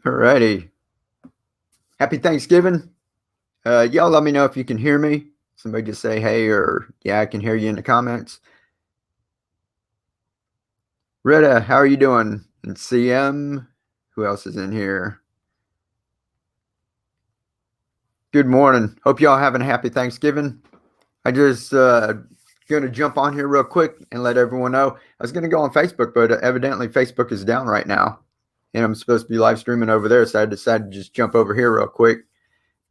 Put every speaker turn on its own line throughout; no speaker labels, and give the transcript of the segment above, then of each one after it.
Alrighty. Happy Thanksgiving. Y'all let me know if you can hear me. Somebody just say hey or yeah, I can hear you in the comments. Rita, how are you doing? And CM, who else is in here? Good morning. Hope y'all having a happy Thanksgiving. I just gonna jump on here real quick and let everyone know. I was gonna go on Facebook, but evidently Facebook is down right now, and I'm supposed to be live streaming over there, so I decided to just jump over here real quick.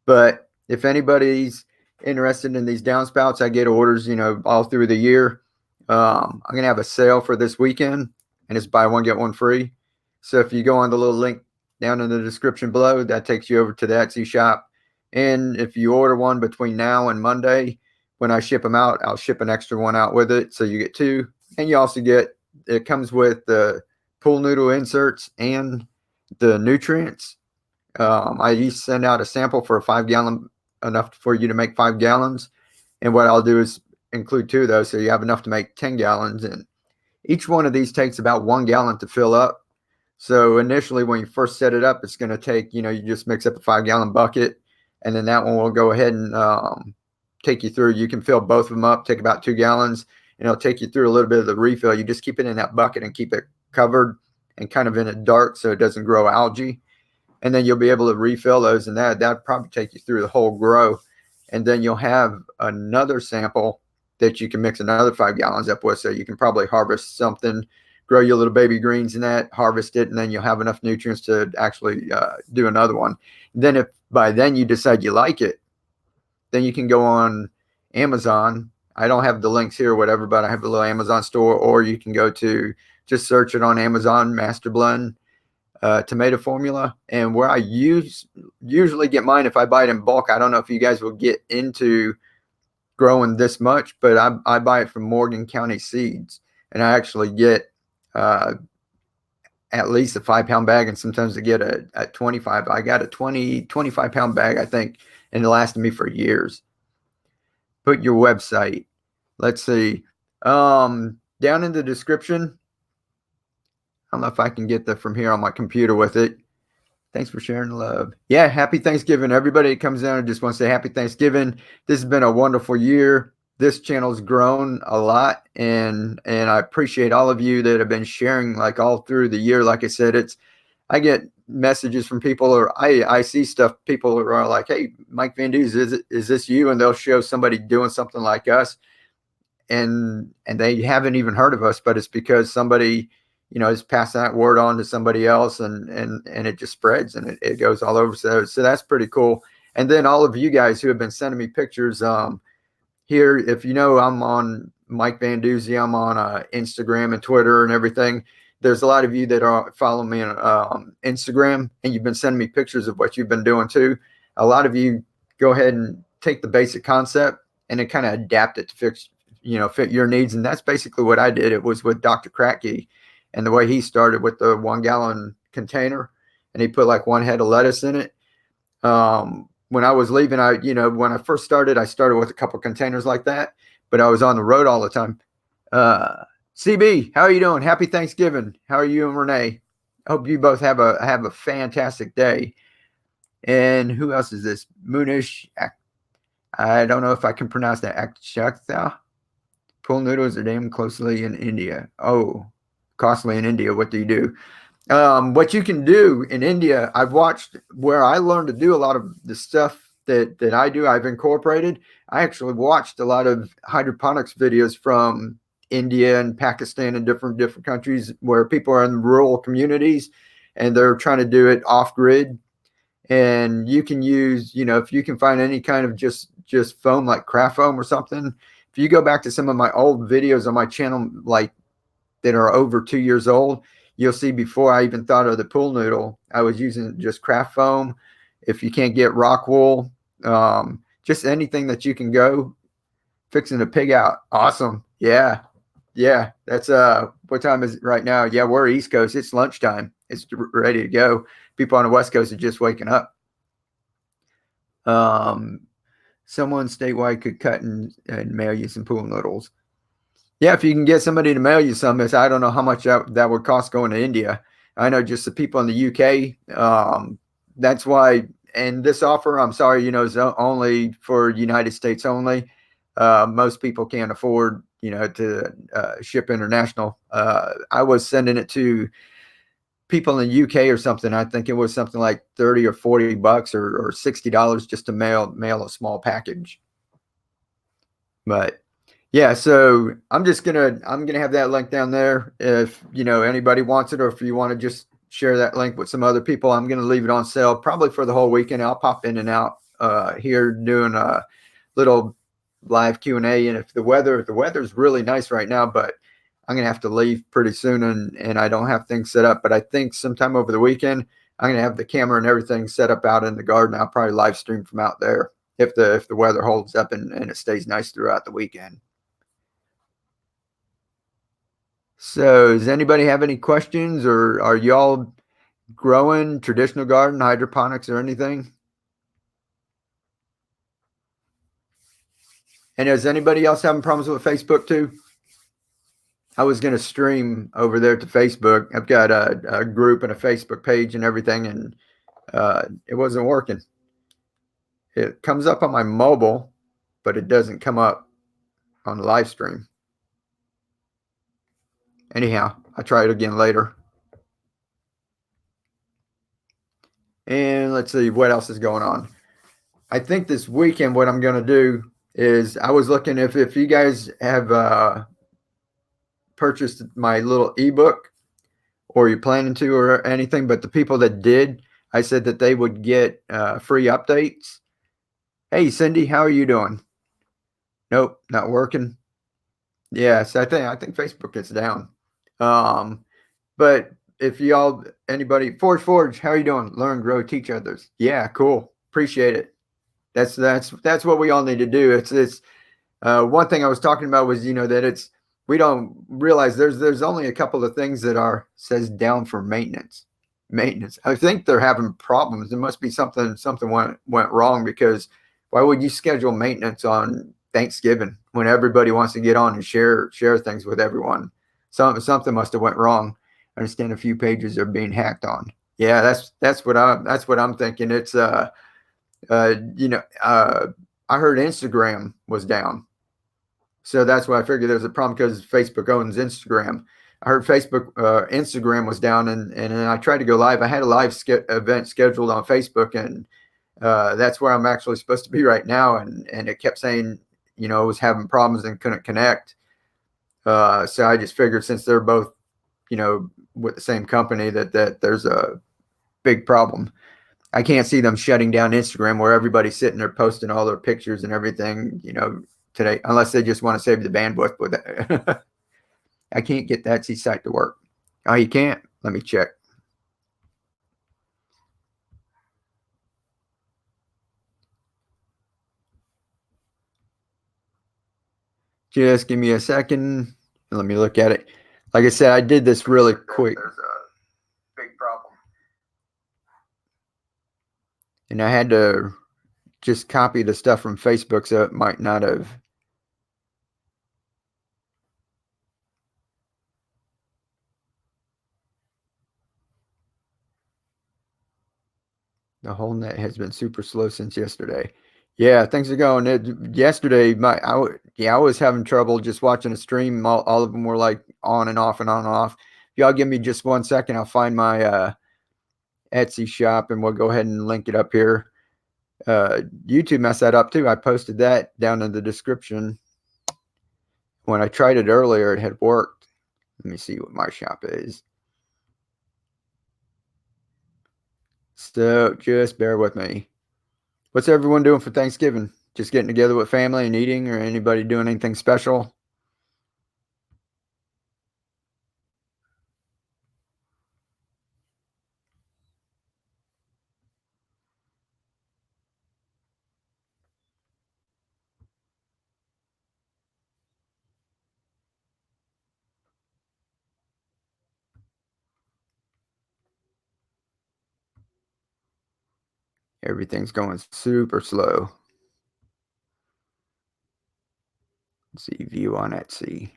But if anybody's interested in these downspouts, I get orders, all through the year. I'm gonna have a sale for this weekend, and it's buy one get one free. So if you go on the little link down in the description below, that takes you over to the Etsy shop. And if you order one between now and Monday, when I ship them out, I'll ship an extra one out with it, so you get two, and you also get it comes with the pool noodle inserts and the nutrients. I used to send out a sample for a 5-gallon, enough for you to make 5 gallons. And what I'll do is include two of those, so you have enough to make 10 gallons. And each one of these takes about 1 gallon to fill up. So initially, when you first set it up, it's going to take, you just mix up a 5-gallon bucket, and then that one will go ahead and take you through. You can fill both of them up, take about 2 gallons, and it'll take you through a little bit of the refill. You just keep it in that bucket and keep it covered and kind of in it dark so it doesn't grow algae. And then you'll be able to refill those, and that'll probably take you through the whole grow. And then you'll have another sample that you can mix another 5 gallons up with, so you can probably harvest something, grow your little baby greens in that, harvest it, and then you'll have enough nutrients to actually do another one. Then if by then you decide you like it, then you can go on Amazon. I don't have the links here or whatever, but I have a little Amazon store, or you can go to, just search it on Amazon, Master Blend tomato formula. And where I usually get mine, if I buy it in bulk, I don't know if you guys will get into growing this much, but I buy it from Morgan County Seeds, and I actually get at least a 5-pound bag, and sometimes I get a 25. I got a 25-pound bag, I think, and it lasted me for years. Put your website. Let's see. Down in the description, I don't know if I can get that from here on my computer with it. Thanks for sharing the love. Yeah, happy Thanksgiving. Everybody that comes down and just wants to say happy Thanksgiving. This has been a wonderful year. This channel's grown a lot, and I appreciate all of you that have been sharing like all through the year. Like I said, I get messages from people, or I see stuff. People are like, "Hey, Mike Van Duze, is this you?" And they'll show somebody doing something like us, and they haven't even heard of us, but it's because somebody is passing that word on to somebody else, and it just spreads, and it goes all over. So that's pretty cool. And then all of you guys who have been sending me pictures, here, if I'm on Mike Van Duze, I'm on Instagram and Twitter and everything. There's a lot of you that are following me on Instagram, and you've been sending me pictures of what you've been doing too. A lot of you go ahead and take the basic concept and then kind of adapt it to fit your needs. And that's basically what I did. It was with Dr. Cranky, and the way he started with the 1-gallon container, and he put like 1 head of lettuce in it. When I was leaving, when I first started, I started with a couple containers like that, but I was on the road all the time. CB, how are you doing? Happy Thanksgiving. How are you and Renee? I hope you both have a fantastic day. And who else is this? Moonish. I don't know if I can pronounce that. Akshakta. Pool noodles are damn closely in India. Oh, costly in India. What do you do? What you can do in India, I've watched where I learned to do a lot of the stuff that I do. I've incorporated. I actually watched a lot of hydroponics videos from India and Pakistan and different countries where people are in rural communities and they're trying to do it off grid. And you can use, if you can find any kind of just foam, like craft foam or something. If you go back to some of my old videos on my channel, like that are over 2 years old, you'll see before I even thought of the pool noodle, I was using just craft foam. If you can't get rock wool, just anything that you can go. Fixing a pig out. Awesome. Yeah. That's what time is it right now? Yeah, we're East Coast. It's lunchtime. It's ready to go. People on the West Coast are just waking up. Someone statewide could cut and mail you some pool noodles. Yeah, if you can get somebody to mail you some, I don't know how much that would cost going to India. I know just the people in the UK. That's why, and this offer, I'm sorry, is only for United States only. Most people can't afford, to ship international. I was sending it to people in the UK or something. I think it was something like 30 or $40 or $60 just to mail a small package. But yeah, so I'm gonna have that link down there. If anybody wants it, or if you want to just share that link with some other people, I'm gonna leave it on sale probably for the whole weekend. I'll pop in and out here doing a little live Q&A. And if the weather's really nice right now, but I'm gonna have to leave pretty soon, and I don't have things set up. But I think sometime over the weekend I'm gonna have the camera and everything set up out in the garden. I'll probably live stream from out there if the weather holds up and it stays nice throughout the weekend. So does anybody have any questions, or are y'all growing traditional garden, hydroponics, or anything? And is anybody else having problems with Facebook too? I was going to stream over there to Facebook. I've got a group and a Facebook page and everything, and it wasn't working. It comes up on my mobile, but it doesn't come up on the live stream. Anyhow, I'll try it again later. And let's see what else is going on. I think this weekend what I'm going to do is I was looking if you guys have purchased my little ebook, or you're planning to, or anything, but the people that did, I said that they would get free updates. Hey, Cindy, how are you doing? Nope, not working. Yes, I think Facebook is down. But if y'all, anybody, Forge, how are you doing? Learn, grow, teach others. Yeah, cool. Appreciate it. That's what we all need to do. It's one thing I was talking about was that we don't realize there's only a couple of things that are says down for maintenance. Maintenance. I think they're having problems. There must be something went wrong, because why would you schedule maintenance on Thanksgiving when everybody wants to get on and share things with everyone? Something must have went wrong. I understand a few pages are being hacked on. Yeah, that's what I'm thinking. It's uh, you know, uh, I heard Instagram was down. So that's why I figured there's a problem, because Facebook owns Instagram. I heard Instagram was down, and I tried to go live. I had a live event scheduled on Facebook, and that's where I'm actually supposed to be right now. And it kept saying, it was having problems and couldn't connect. So I just figured, since they're both, with the same company, that there's a big problem. I can't see them shutting down Instagram, where everybody's sitting there posting all their pictures and everything, today, unless they just want to save the bandwidth with it. I can't get that site to work. Oh, you can't? Let me check. Just give me a second. Let me look at it. Like I said, I did this really quick. There's a big problem. And I had to just copy the stuff from Facebook, so it might not have. The whole net has been super slow since yesterday. Yeah, things are going. Yesterday, I was having trouble just watching a stream. All of them were like on and off and on and off. If y'all give me just 1 second, I'll find my Etsy shop, and we'll go ahead and link it up here. YouTube messed that up too. I posted that down in the description. When I tried it earlier, it had worked. Let me see what my shop is. So just bear with me. What's everyone doing for Thanksgiving? Just getting together with family and eating, or anybody doing anything special? Everything's going super slow. Let's see, view on Etsy.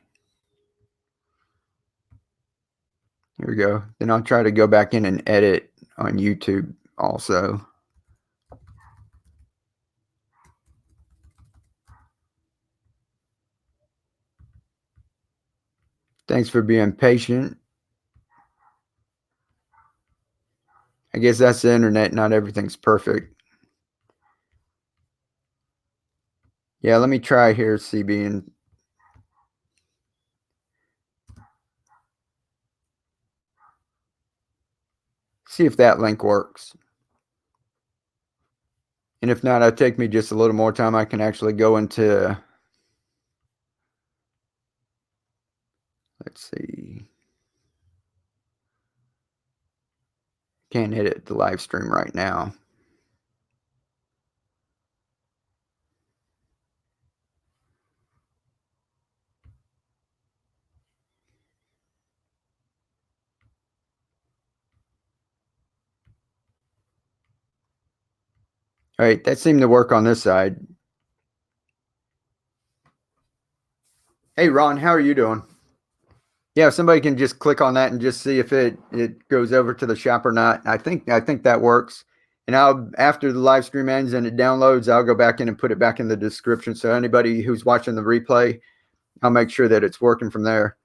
Here we go. Then I'll try to go back in and edit on YouTube also. Thanks for being patient. I guess that's the internet. Not everything's perfect. Yeah, let me try here, CB, and see if that link works. And if not, it'll take me just a little more time. I can actually go into, let's see. Can't edit the live stream right now. All right, that seemed to work on this side. Hey, Ron, how are you doing? Yeah, if somebody can just click on that and just see if it goes over to the shop or not. I think that works. And I'll, after the live stream ends and it downloads, I'll go back in and put it back in the description. So anybody who's watching the replay, I'll make sure that it's working from there.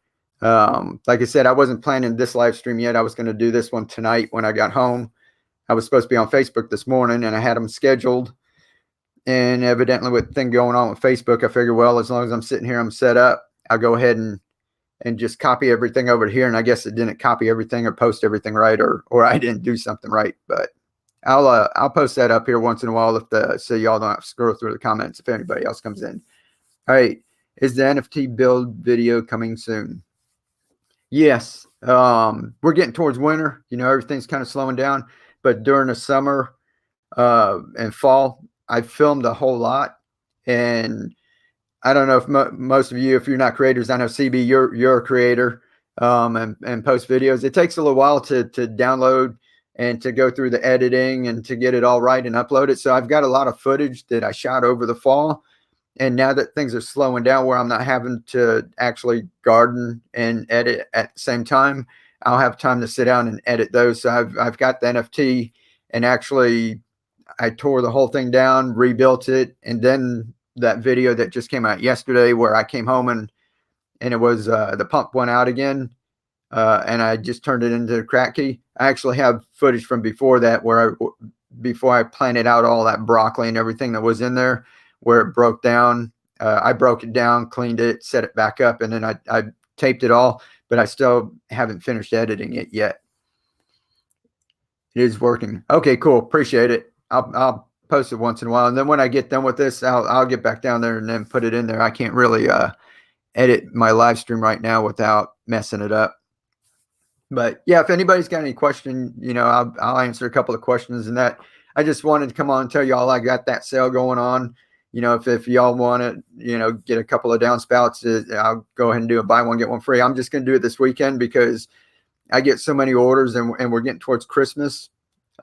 Like I said, I wasn't planning this live stream yet. I was going to do this one tonight when I got home. I was supposed to be on Facebook this morning and I had them scheduled. And evidently with the thing going on with Facebook, I figured, well, as long as I'm sitting here, I'm set up, I'll go ahead and just copy everything over to here. And I guess it didn't copy everything or post everything right, or I didn't do something right. But I'll post that up here once in a while so y'all don't have to scroll through the comments if anybody else comes in. All right. Is the NFT build video coming soon? Yes. We're getting towards winter. You know, everything's kind of slowing down. But during the summer and fall, I filmed a whole lot. And I don't know if most of you, if you're not creators, I know CB, you're a creator and post videos. It takes a little while to download and to go through the editing and to get it all right and upload it. So I've got a lot of footage that I shot over the fall. And now that things are slowing down where I'm not having to actually garden and edit at the same time, I'll have time to sit down and edit those. So I've got the NFT, and actually I tore the whole thing down, rebuilt it, and then that video that just came out yesterday where I came home and it was the pump went out again, and I just turned it into Cranky. I actually have footage from before that where before I planted out all that broccoli and everything that was in there, where it broke down. I broke it down, cleaned it, set it back up, and then I taped it all, but I still haven't finished editing it yet. It is working. Okay, cool. Appreciate it. I'll post it once in a while, and then when I get done with this, I'll get back down there and then put it in there. I can't really edit my live stream right now without messing it up. But yeah, if anybody's got any question, you know, I'll answer a couple of questions. And that I just wanted to come on and tell y'all I got that sale going on. You know, if y'all want to, you know, get a couple of downspouts, I'll go ahead and do a buy one get one free. I'm just going to do it this weekend because I get so many orders and we're getting towards Christmas.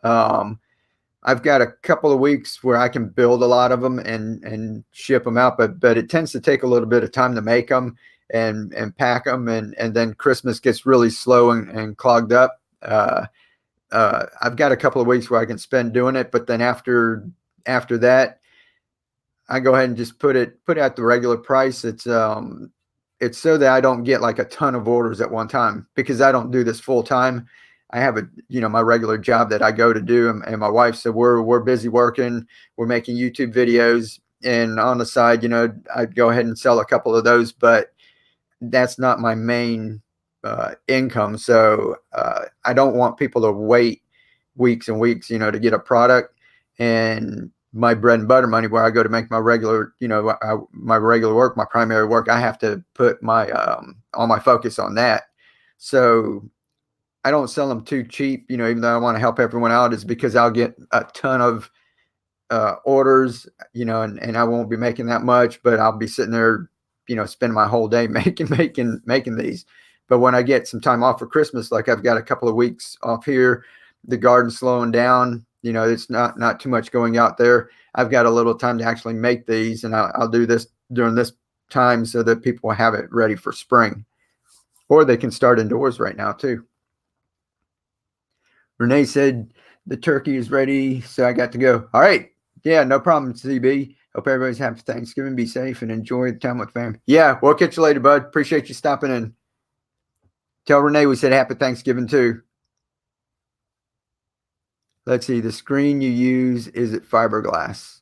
I've got a couple of weeks where I can build a lot of them and ship them out, but it tends to take a little bit of time to make them and pack them, and then Christmas gets really slow and clogged up. I've got a couple of weeks where I can spend doing it, but then after that, I go ahead and just put out the regular price. It's so that I don't get like a ton of orders at one time, because I don't do this full time. I have my regular job that I go to do, and my wife. So we're busy working. We're making YouTube videos, and on the side, you know, I'd go ahead and sell a couple of those, but that's not my main income. So I don't want people to wait weeks and weeks, you know, to get a product. And my bread and butter money, where I go to make my regular, you know, my regular work, my primary work, I have to put my all my focus on that. So I don't sell them too cheap, you know, even though I want to help everyone out, is because I'll get a ton of orders, you know, and I won't be making that much, but I'll be sitting there, you know, spending my whole day making these. But when I get some time off for Christmas, like I've got a couple of weeks off here, the garden's slowing down, you know, it's not too much going out there. I've got a little time to actually make these, and I'll do this during this time so that people will have it ready for spring, or they can start indoors right now too. Renee said the turkey is ready, so I got to go. All right. Yeah, no problem, CB. Hope everybody's happy Thanksgiving. Be safe and enjoy the time with family. Yeah, we'll catch you later, bud. Appreciate you stopping in. Tell Renee we said happy Thanksgiving too. Let's see. The screen you use, is it fiberglass?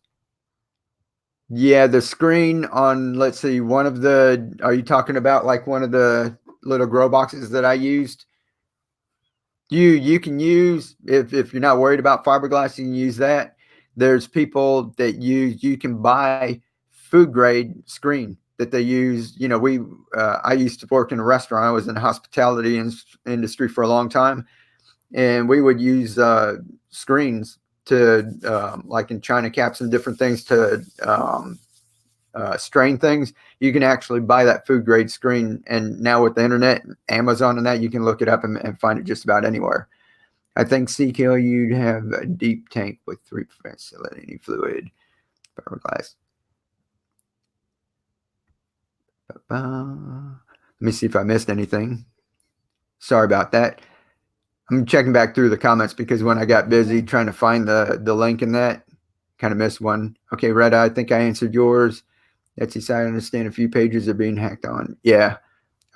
Yeah, the screen on, let's see, are you talking about like one of the little grow boxes that I used? You can use, if you're not worried about fiberglass, you can use that. There's people that you can buy food grade screen that they use. You know, I used to work in a restaurant. I was in the hospitality industry for a long time, and we would use screens to like in China caps and different things to strain things. You can actually buy that food grade screen, and now with the internet, Amazon, and that, you can look it up and find it just about anywhere. I think CKO, you'd have a deep tank with 3% salinity fluid, fiberglass. Let me see if I missed anything. Sorry about that. I'm checking back through the comments because when I got busy trying to find the link in that, kind of missed one. Okay, Red Eye, I think I answered yours. Etsy site, I understand a few pages are being hacked on. Yeah.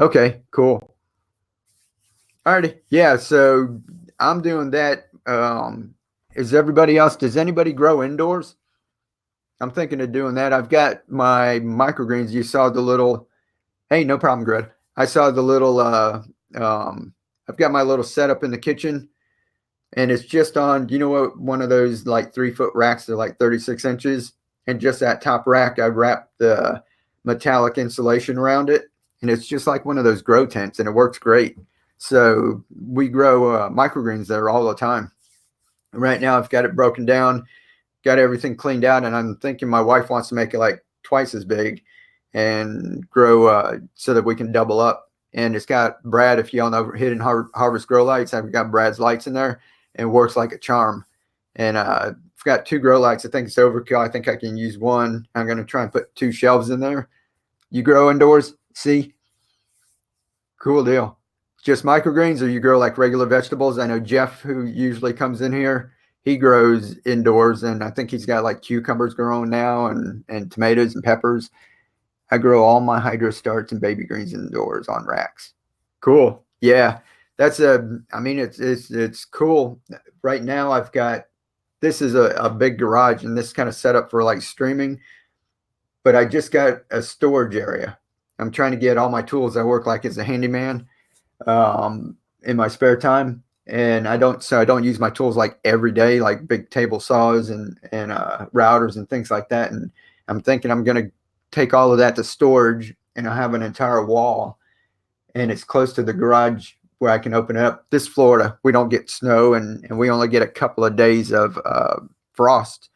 Okay, cool. Alrighty. Yeah, so I'm doing that. Does anybody grow indoors? I'm thinking of doing that. I've got my microgreens. You saw the little, hey, no problem, Greg. I saw the little, I've got my little setup in the kitchen, and it's just on, you know what, one of those like 3-foot racks, they're like 36 inches. And just that top rack, I wrapped the metallic insulation around it. And it's just like one of those grow tents, and it works great. So we grow microgreens there all the time. Right now, I've got it broken down, got everything cleaned out, and I'm thinking my wife wants to make it like twice as big and grow so that we can double up. And it's got Brad, if y'all know Hidden Harvest grow lights, I've got Brad's lights in there, and it works like a charm. And I've got 2 grow lights. I think it's overkill. I think I can use one. I'm going to try and put 2 shelves in there. You grow indoors? See? Cool deal. Just microgreens, or you grow like regular vegetables? I know Jeff, who usually comes in here, he grows indoors, and I think he's got like cucumbers growing now, and tomatoes and peppers. I grow all my hydro starts and baby greens indoors on racks. Cool. Yeah. I mean, it's cool. Right now I've got, this is a big garage, and this kind of set up for like streaming, but I just got a storage area. I'm trying to get all my tools. I work like as a handyman in my spare time, and I don't use my tools like every day, like big table saws and routers and things like that. And I'm thinking I'm going to take all of that to storage, and I have an entire wall, and it's close to the garage where I can open it up. This Florida, we don't get snow, and we only get a couple of days of frost.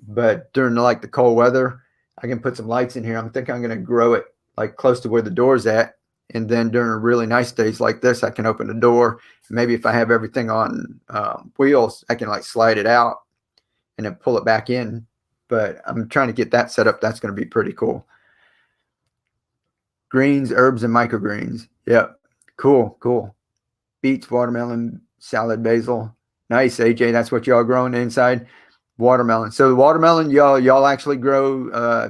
But during like the cold weather, I can put some lights in here. I'm thinking I'm going to grow it like close to where the door's at. And then during really nice days like this, I can open the door. Maybe if I have everything on wheels, I can like slide it out and then pull it back in. But I'm trying to get that set up. That's going to be pretty cool. Greens, herbs, and microgreens. Yep. Cool. Beets, watermelon, salad, basil. Nice, AJ. That's what y'all growing inside. Watermelon. So the watermelon, y'all actually grow.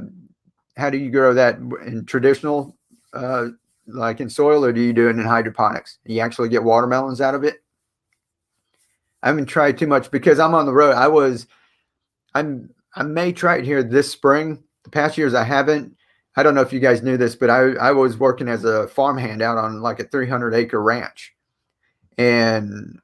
How do you grow that in traditional, like in soil, or do you do it in hydroponics? You actually get watermelons out of it? I haven't tried too much because I'm on the road. I may try it here this spring. The past years I haven't. I don't know if you guys knew this, but I was working as a farmhand out on like a 300-acre ranch. And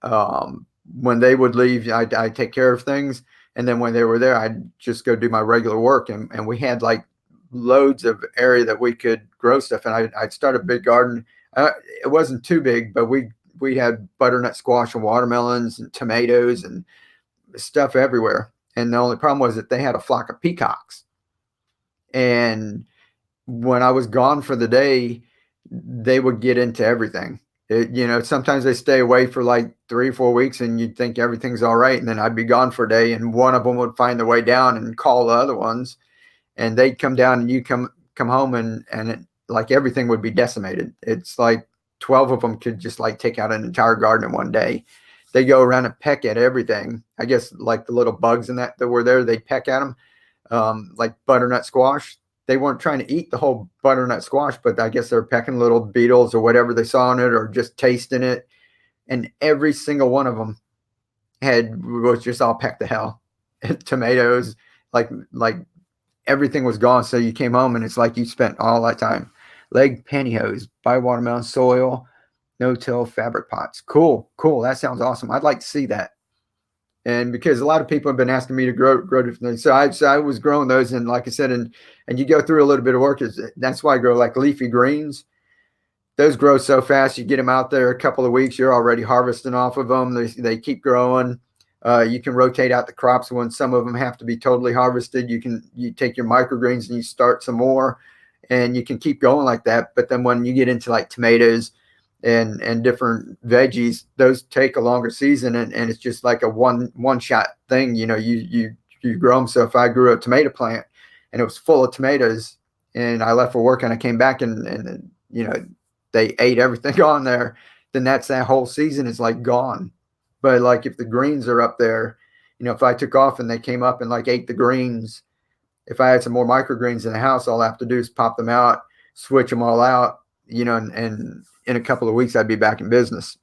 when they would leave, I'd take care of things. And then when they were there, I'd just go do my regular work. And we had like loads of area that we could grow stuff. And I'd start a big garden. It wasn't too big, but we had butternut squash and watermelons and tomatoes and stuff everywhere. And the only problem was that they had a flock of peacocks. And when I was gone for the day, they would get into everything. Sometimes they stay away for like 3 or 4 weeks, and you'd think everything's all right. And then I'd be gone for a day, and one of them would find their way down and call the other ones, and they'd come down, and you come home, and like everything would be decimated. It's like 12 of them could just like take out an entire garden in one day. they go around and peck at everything. I guess like the little bugs and that were there, they peck at them, like butternut squash. They weren't trying to eat the whole butternut squash, but I guess they're pecking little beetles or whatever they saw in it, or just tasting it. And every single one of them was just all pecked to hell. Tomatoes, like everything was gone. So you came home and it's like you spent all that time. Leg pantyhose, buy watermelon soil, no-till fabric pots. Cool. That sounds awesome. I'd like to see that. And because a lot of people have been asking me to grow different things, so I was growing those, and like I said, and you go through a little bit of work. That's why I grow like leafy greens. Those grow so fast. You get them out there a couple of weeks, you're already harvesting off of them. They keep growing. You can rotate out the crops when some of them have to be totally harvested. You take your microgreens and you start some more, and you can keep going like that. But then when you get into like tomatoes and different veggies, those take a longer season, and it's just like a one shot thing. You grow them. So if I grew a tomato plant and it was full of tomatoes, and I left for work and I came back and they ate everything on there, then that whole season is like gone. But like if the greens are up there, if I took off and they came up and like ate the greens, if I had some more microgreens in the house, all I have to do is pop them out, switch them all out, and in a couple of weeks I'd be back in business.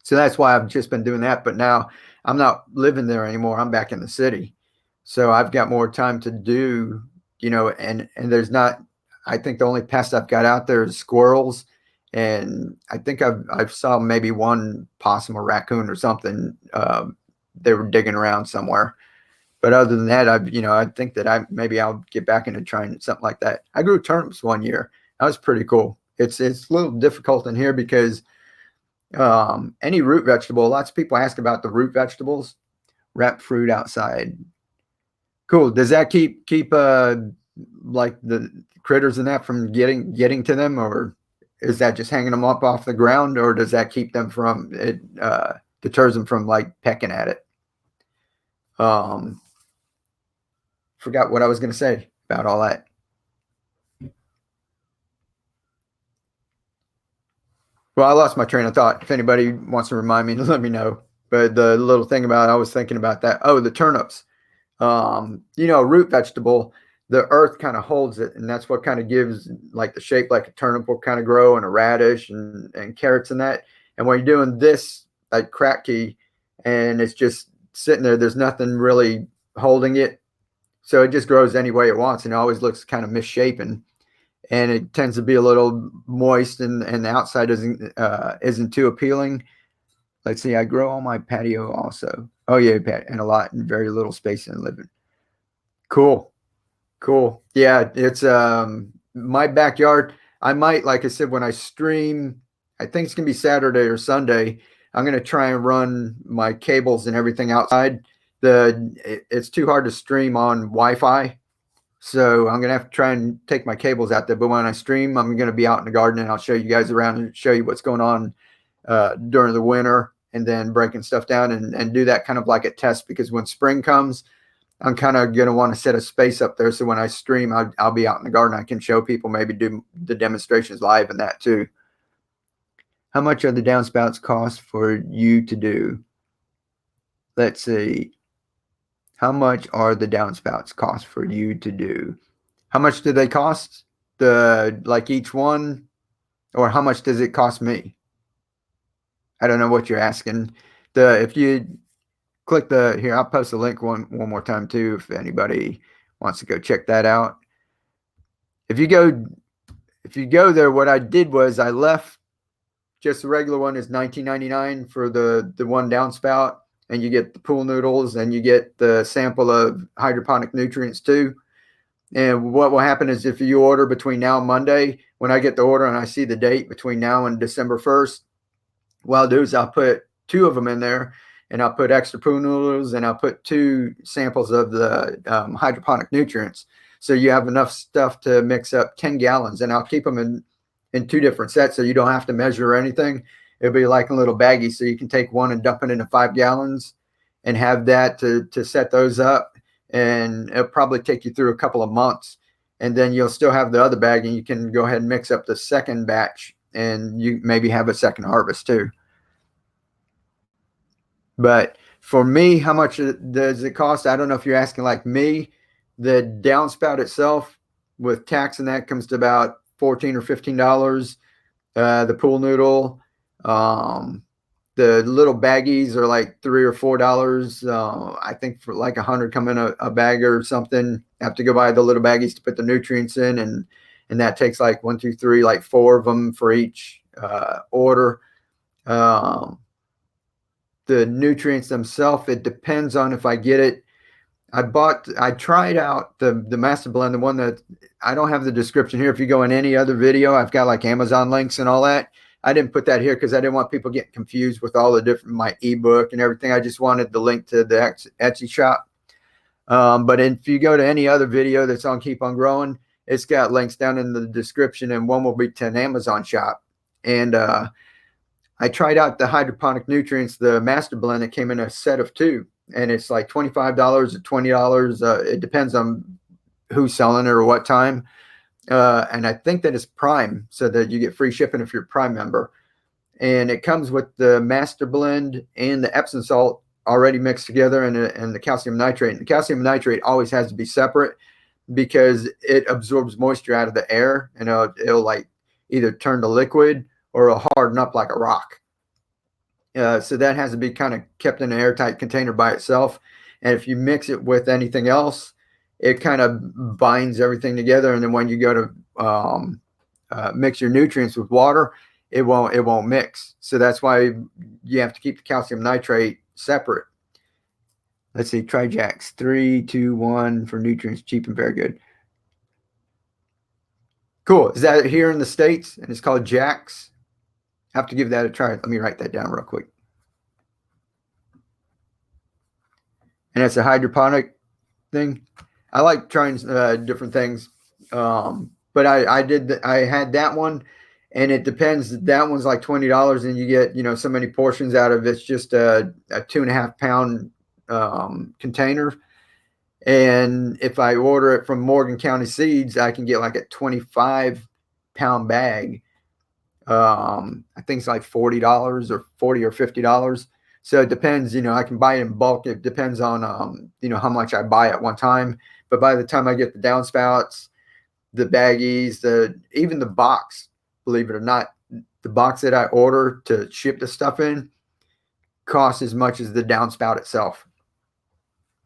So that's why I've just been doing that. But now I'm not living there anymore. I'm back in the city. So I've got more time to do, and there's not, I think the only pest I've got out there is squirrels. And I think I've saw maybe one possum or raccoon or something. They were digging around somewhere. But other than that, I think that maybe I'll get back into trying something like that. I grew turnips one year. That was pretty cool. It's a little difficult in here because any root vegetable, lots of people ask about the root vegetables, wrap fruit outside. Cool. Does that keep like the critters and that from getting to them, or is that just hanging them up off the ground, or does that keep them from it? Deters them from like pecking at it. Forgot what I was going to say about all that. Well, I lost my train of thought. If anybody wants to remind me, let me know. But the little thing I was thinking about that. Oh, the turnips. Root vegetable, the earth kind of holds it, and that's what kind of gives like the shape like a turnip will kind of grow, and a radish and carrots and that. And when you're doing this like cracky, and it's just sitting there, there's nothing really holding it. So it just grows any way it wants, and it always looks kind of misshapen. And it tends to be a little moist, and the outside isn't too appealing. Let's see, I grow on my patio also. Oh yeah, and a lot in very little space in the living. Cool. Yeah, it's my backyard. I might, like I said, when I stream, I think it's gonna be Saturday or Sunday. I'm gonna try and run my cables and everything outside. It's too hard to stream on Wi-Fi. So I'm going to have to try and take my cables out there. But when I stream, I'm going to be out in the garden, and I'll show you guys around and show you what's going on during the winter, and then breaking stuff down and do that kind of like a test, because when spring comes, I'm kind of going to want to set a space up there. So when I stream, I'll be out in the garden. I can show people, maybe do the demonstrations live and that too. How much are the downspouts cost for you to do? Let's see. How much are the downspouts cost for you to do? How much do they cost? Like each one, or how much does it cost me? I don't know what you're asking. If you click here, I'll post the link one more time too, if anybody wants to go check that out. If you go there, what I did was I left just the regular one is $19.99 for the one downspout, and you get the pool noodles, and you get the sample of hydroponic nutrients too. And what will happen is if you order between now and Monday, when I get the order and I see the date between now and December 1st, what I'll do is I'll put 2 of them in there, and I'll put extra pool noodles, and I'll put 2 samples of the hydroponic nutrients. So you have enough stuff to mix up 10 gallons, and I'll keep them in 2 different sets, so you don't have to measure or anything. It'll be like a little baggie, so you can take one and dump it into 5 gallons and have that to set those up. And it'll probably take you through a couple of months. And then you'll still have the other bag, and you can go ahead and mix up the second batch, and you maybe have a second harvest too. But for me, how much does it cost? I don't know if you're asking like me. The downspout itself with tax and that comes to about $14 or $15. The pool noodle, the little baggies are like $3 or $4. I think for like 100 come in a bag or something. I have to go buy the little baggies to put the nutrients in, and that takes like 1, 2, 3, like 4 of them for each order. The nutrients themselves, it depends on if I get it. I tried out the master blend, the one that I don't have the description here. If you go in any other video, I've got like Amazon links and all that. I didn't put that here because I didn't want people getting confused with all the different, my ebook and everything. I just wanted the link to the Etsy shop. But if you go to any other video that's on Keep On Growing, it's got links down in the description, and one will be to an Amazon shop. And I tried out the hydroponic nutrients, the master blend. It came in a set of 2, and it's like $25 or $20. It depends on who's selling it or what time. And I think that it's Prime, so that you get free shipping if you're a Prime member. And it comes with the master blend and the Epsom salt already mixed together, and the calcium nitrate. And the calcium nitrate always has to be separate because it absorbs moisture out of the air, and it'll like either turn to liquid or it'll harden up like a rock. So that has to be kind of kept in an airtight container by itself. And if you mix it with anything else, it kind of binds everything together. And then when you go to mix your nutrients with water, it won't mix. So that's why you have to keep the calcium nitrate separate. Let's see, try Jax. 3, 2, 1 for nutrients, cheap and very good. Cool. Is that here in the States? And it's called Jax. Have to give that a try. Let me write that down real quick. And it's a hydroponic thing. I like trying different things, but I had that one, and it depends. That one's like $20, and you get so many portions out of it. It's just a 2.5 pound container. And if I order it from Morgan County Seeds, I can get like a 25 pound bag. I think it's like $40 or $40 or $50. So it depends, I can buy it in bulk. It depends on, how much I buy at one time. But by the time I get the downspouts, the baggies, even the box, believe it or not, the box that I order to ship the stuff in costs as much as the downspout itself.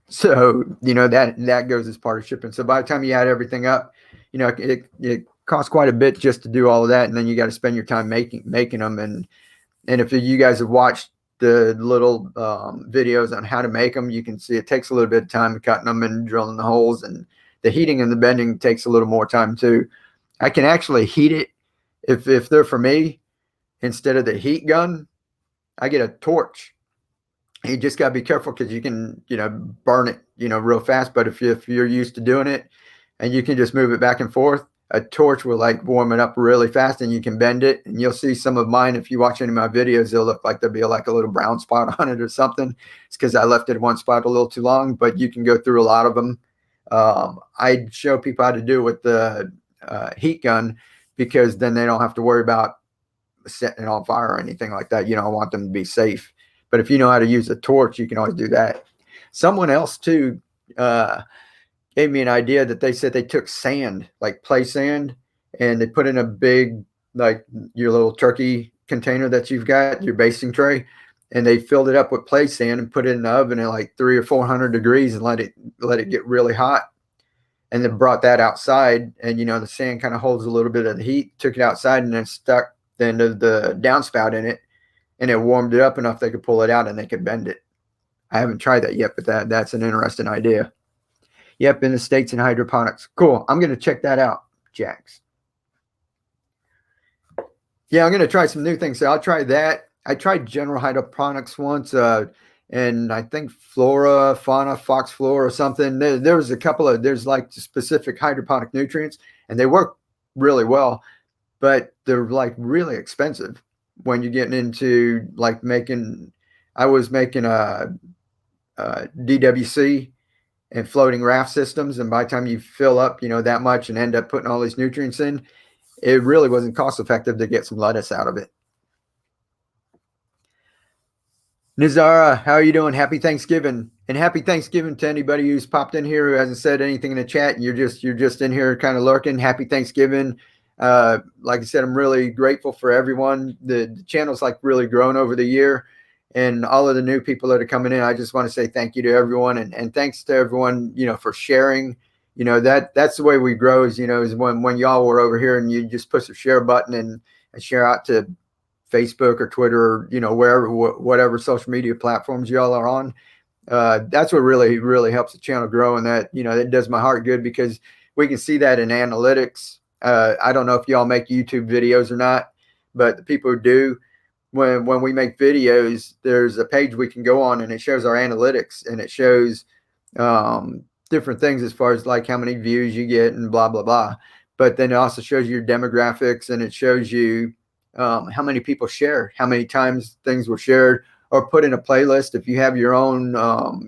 So, that goes as part of shipping. So by the time you add everything up, it costs quite a bit just to do all of that. And then you got to spend your time making them. And if you guys have watched the little videos on how to make them, you can see it takes a little bit of time cutting them and drilling the holes, and the heating and the bending takes a little more time too. I can actually heat it if they're for me. Instead of the heat gun, I get a torch. You just got to be careful because you can burn it real fast. But if you're used to doing it, and you can just move it back and forth, a torch will like warm it up really fast, and you can bend it. And you'll see some of mine, if you watch any of my videos, they'll look like there'll be like a little brown spot on it or something. It's because I left it in one spot a little too long, but you can go through a lot of them. I show people how to do it with the heat gun, because then they don't have to worry about setting it on fire or anything like that. I want them to be safe. But if you know how to use a torch, you can always do that. Someone else too gave me an idea that they said they took sand, like play sand, and they put in a big, like your little turkey container that you've got, your basting tray, and they filled it up with play sand and put it in the oven at like 300 or 400 degrees and let it get really hot. And then brought that outside, and the sand kind of holds a little bit of the heat. Took it outside and then stuck the end of the downspout in it, and it warmed it up enough they could pull it out and they could bend it. I haven't tried that yet, but that's an interesting idea. Yep, in the States in hydroponics. Cool. I'm going to check that out, Jax. Yeah, I'm going to try some new things. So I'll try that. I tried general hydroponics once, and I think flora, fauna, fox flora or something. There was a couple of, there's like specific hydroponic nutrients, and they work really well, but they're like really expensive when you're getting into like I was making a DWC and floating raft systems. And by the time you fill up, that much and end up putting all these nutrients in, it really wasn't cost effective to get some lettuce out of it. Nizara, how are you doing? Happy Thanksgiving. And happy Thanksgiving to anybody who's popped in here who hasn't said anything in the chat and you're just in here kind of lurking. Happy Thanksgiving. Like I said, I'm really grateful for everyone. The channel's like really grown over the year, and all of the new people that are coming in. I just want to say thank you to everyone, and thanks to everyone, for sharing. That's the way we grow is when y'all were over here and you just push the share button and share out to Facebook or Twitter, or, wherever, whatever social media platforms y'all are on. That's what really, really helps the channel grow. And that does my heart good because we can see that in analytics. I don't know if y'all make YouTube videos or not, but the people who do, when we make videos, there's a page we can go on and it shows our analytics and it shows different things as far as like how many views you get and blah, blah, blah. But then it also shows you your demographics and it shows you how many people share, how many times things were shared or put in a playlist. If you have your own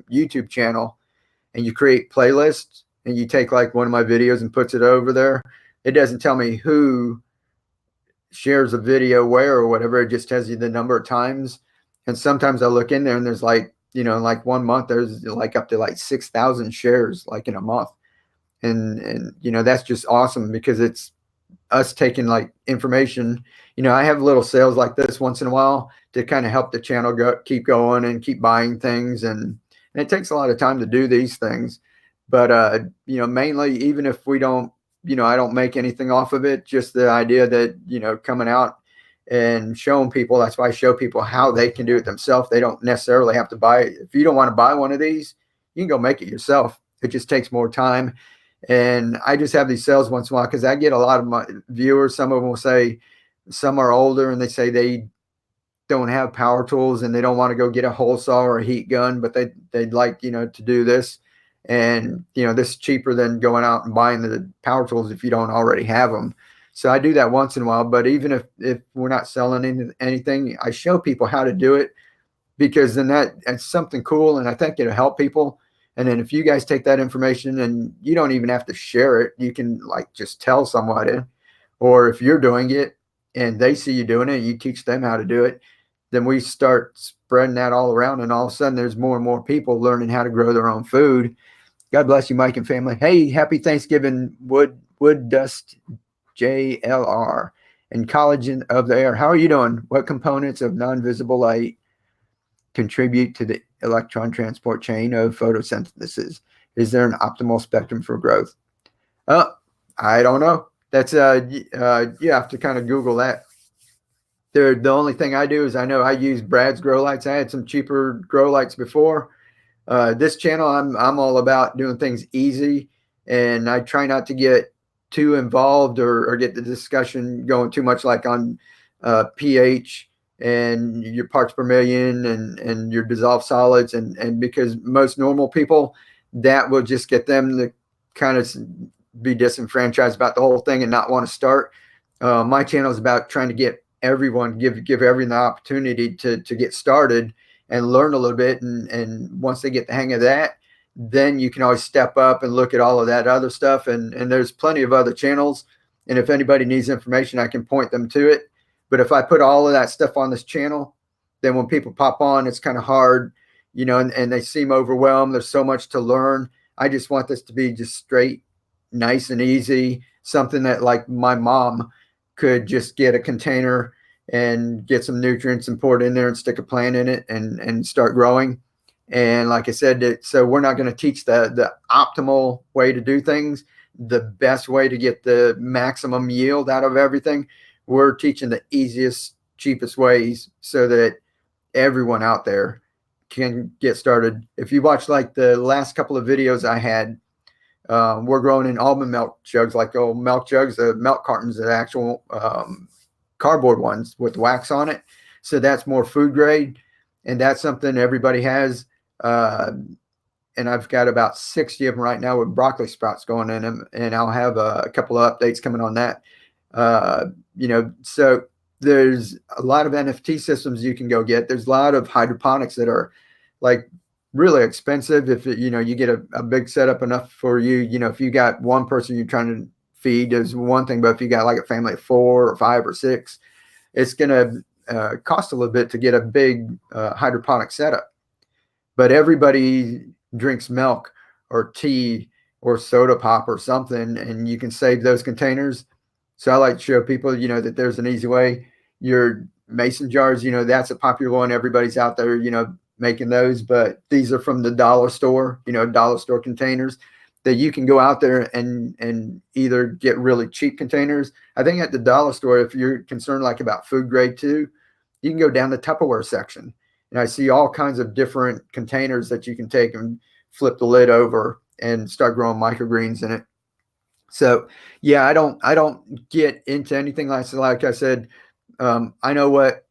YouTube channel and you create playlists and you take like one of my videos and puts it over there, it doesn't tell me who shares a video where or whatever. It just tells you the number of times. And sometimes I look in there and there's like, like 1 month, there's like up to like 6,000 shares like in a month. And that's just awesome because it's us taking like information. I have little sales like this once in a while to kind of help the channel keep going and keep buying things. And it takes a lot of time to do these things. But, mainly, even if we don't, I don't make anything off of it, just the idea that, coming out and showing people, that's why I show people how they can do it themselves. They don't necessarily have to buy it. If you don't want to buy one of these, you can go make it yourself. It just takes more time. And I just have these sales once in a while because I get a lot of my viewers. Some of them will say, some are older and they say they don't have power tools and they don't want to go get a hole saw or a heat gun, but they'd like, to do this. And, this is cheaper than going out and buying the power tools if you don't already have them. So I do that once in a while. But even if we're not selling anything, I show people how to do it because then that's something cool. And I think it'll help people. And then if you guys take that information and you don't even have to share it, you can like just tell somebody, or if you're doing it and they see you doing it, you teach them how to do it, then we start spreading that all around. And all of a sudden there's more and more people learning how to grow their own food. God bless you, Mike and family. Hey, happy Thanksgiving, Wood Dust JLR and Collagen of the Air. How are you doing? What components of non-visible light contribute to the electron transport chain of photosynthesis? Is there an optimal spectrum for growth? I don't know. That's you have to kind of Google that. The only thing I do is I know I use Brad's grow lights. I had some cheaper grow lights before. This channel, I'm all about doing things easy, and I try not to get too involved or get the discussion going too much, like on pH and your parts per million and your dissolved solids, and because most normal people, that will just get them to kind of be disenfranchised about the whole thing and not want to start. My channel is about trying to get everyone, give everyone the opportunity to get started and learn a little bit. And once they get the hang of that, then you can always step up and look at all of that other stuff. And there's plenty of other channels. And if anybody needs information, I can point them to it. But if I put all of that stuff on this channel, then when people pop on, it's kind of hard, and they seem overwhelmed. There's so much to learn. I just want this to be just straight, nice and easy, something that like my mom could just get a container and get some nutrients and pour it in there and stick a plant in it and start growing. And like I said, so we're not going to teach the optimal way to do things, the best way to get the maximum yield out of everything. We're teaching the easiest, cheapest ways so that everyone out there can get started. If you watch like the last couple of videos I had, we're growing in almond milk jugs, like old milk jugs, the milk cartons, the actual cardboard ones with wax on it. So that's more food grade, and that's something everybody has. And I've got about 60 of them right now with broccoli sprouts going in them, and I'll have a couple of updates coming on that. So there's a lot of NFT systems you can go get. There's a lot of hydroponics that are like really expensive. If you get a big setup enough for you, if you got one person you're trying to feed is one thing, but if you got like a family of 4 or 5 or 6, it's gonna cost a little bit to get a big hydroponic setup. But everybody drinks milk or tea or soda pop or something, and you can save those containers. So I like to show people, that there's an easy way. Your mason jars, that's a popular one. Everybody's out there, making those, but these are from the dollar store, dollar store containers that you can go out there and either get really cheap containers. I think at the dollar store, if you're concerned like about food grade too, you can go down the Tupperware section. And I see all kinds of different containers that you can take and flip the lid over and start growing microgreens in it. So yeah, I don't get into anything like I said. I know what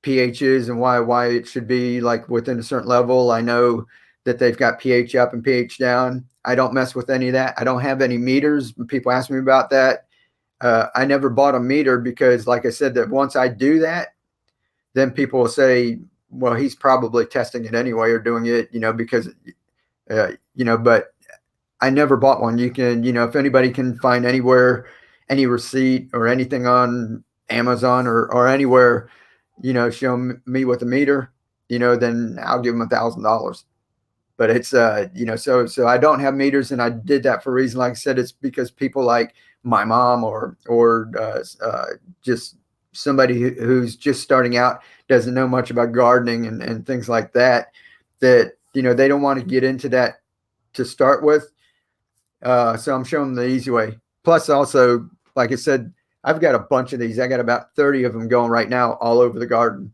pH is and why it should be like within a certain level. I know that they've got pH up and pH down. I don't mess with any of that. I don't have any meters. People ask me about that. I never bought a meter because, like I said, that once I do that, then people will say, well, he's probably testing it anyway or doing it, because, but I never bought one. You can, if anybody can find anywhere, any receipt or anything on Amazon or anywhere, show me with a meter, then I'll give them $1,000. But it's, so I don't have meters, and I did that for a reason. Like I said, it's because people like my mom or just somebody who's just starting out, doesn't know much about gardening and things like that, they don't want to get into that to start with. So I'm showing them the easy way. Plus also, like I said, I've got a bunch of these. I got about 30 of them going right now all over the garden.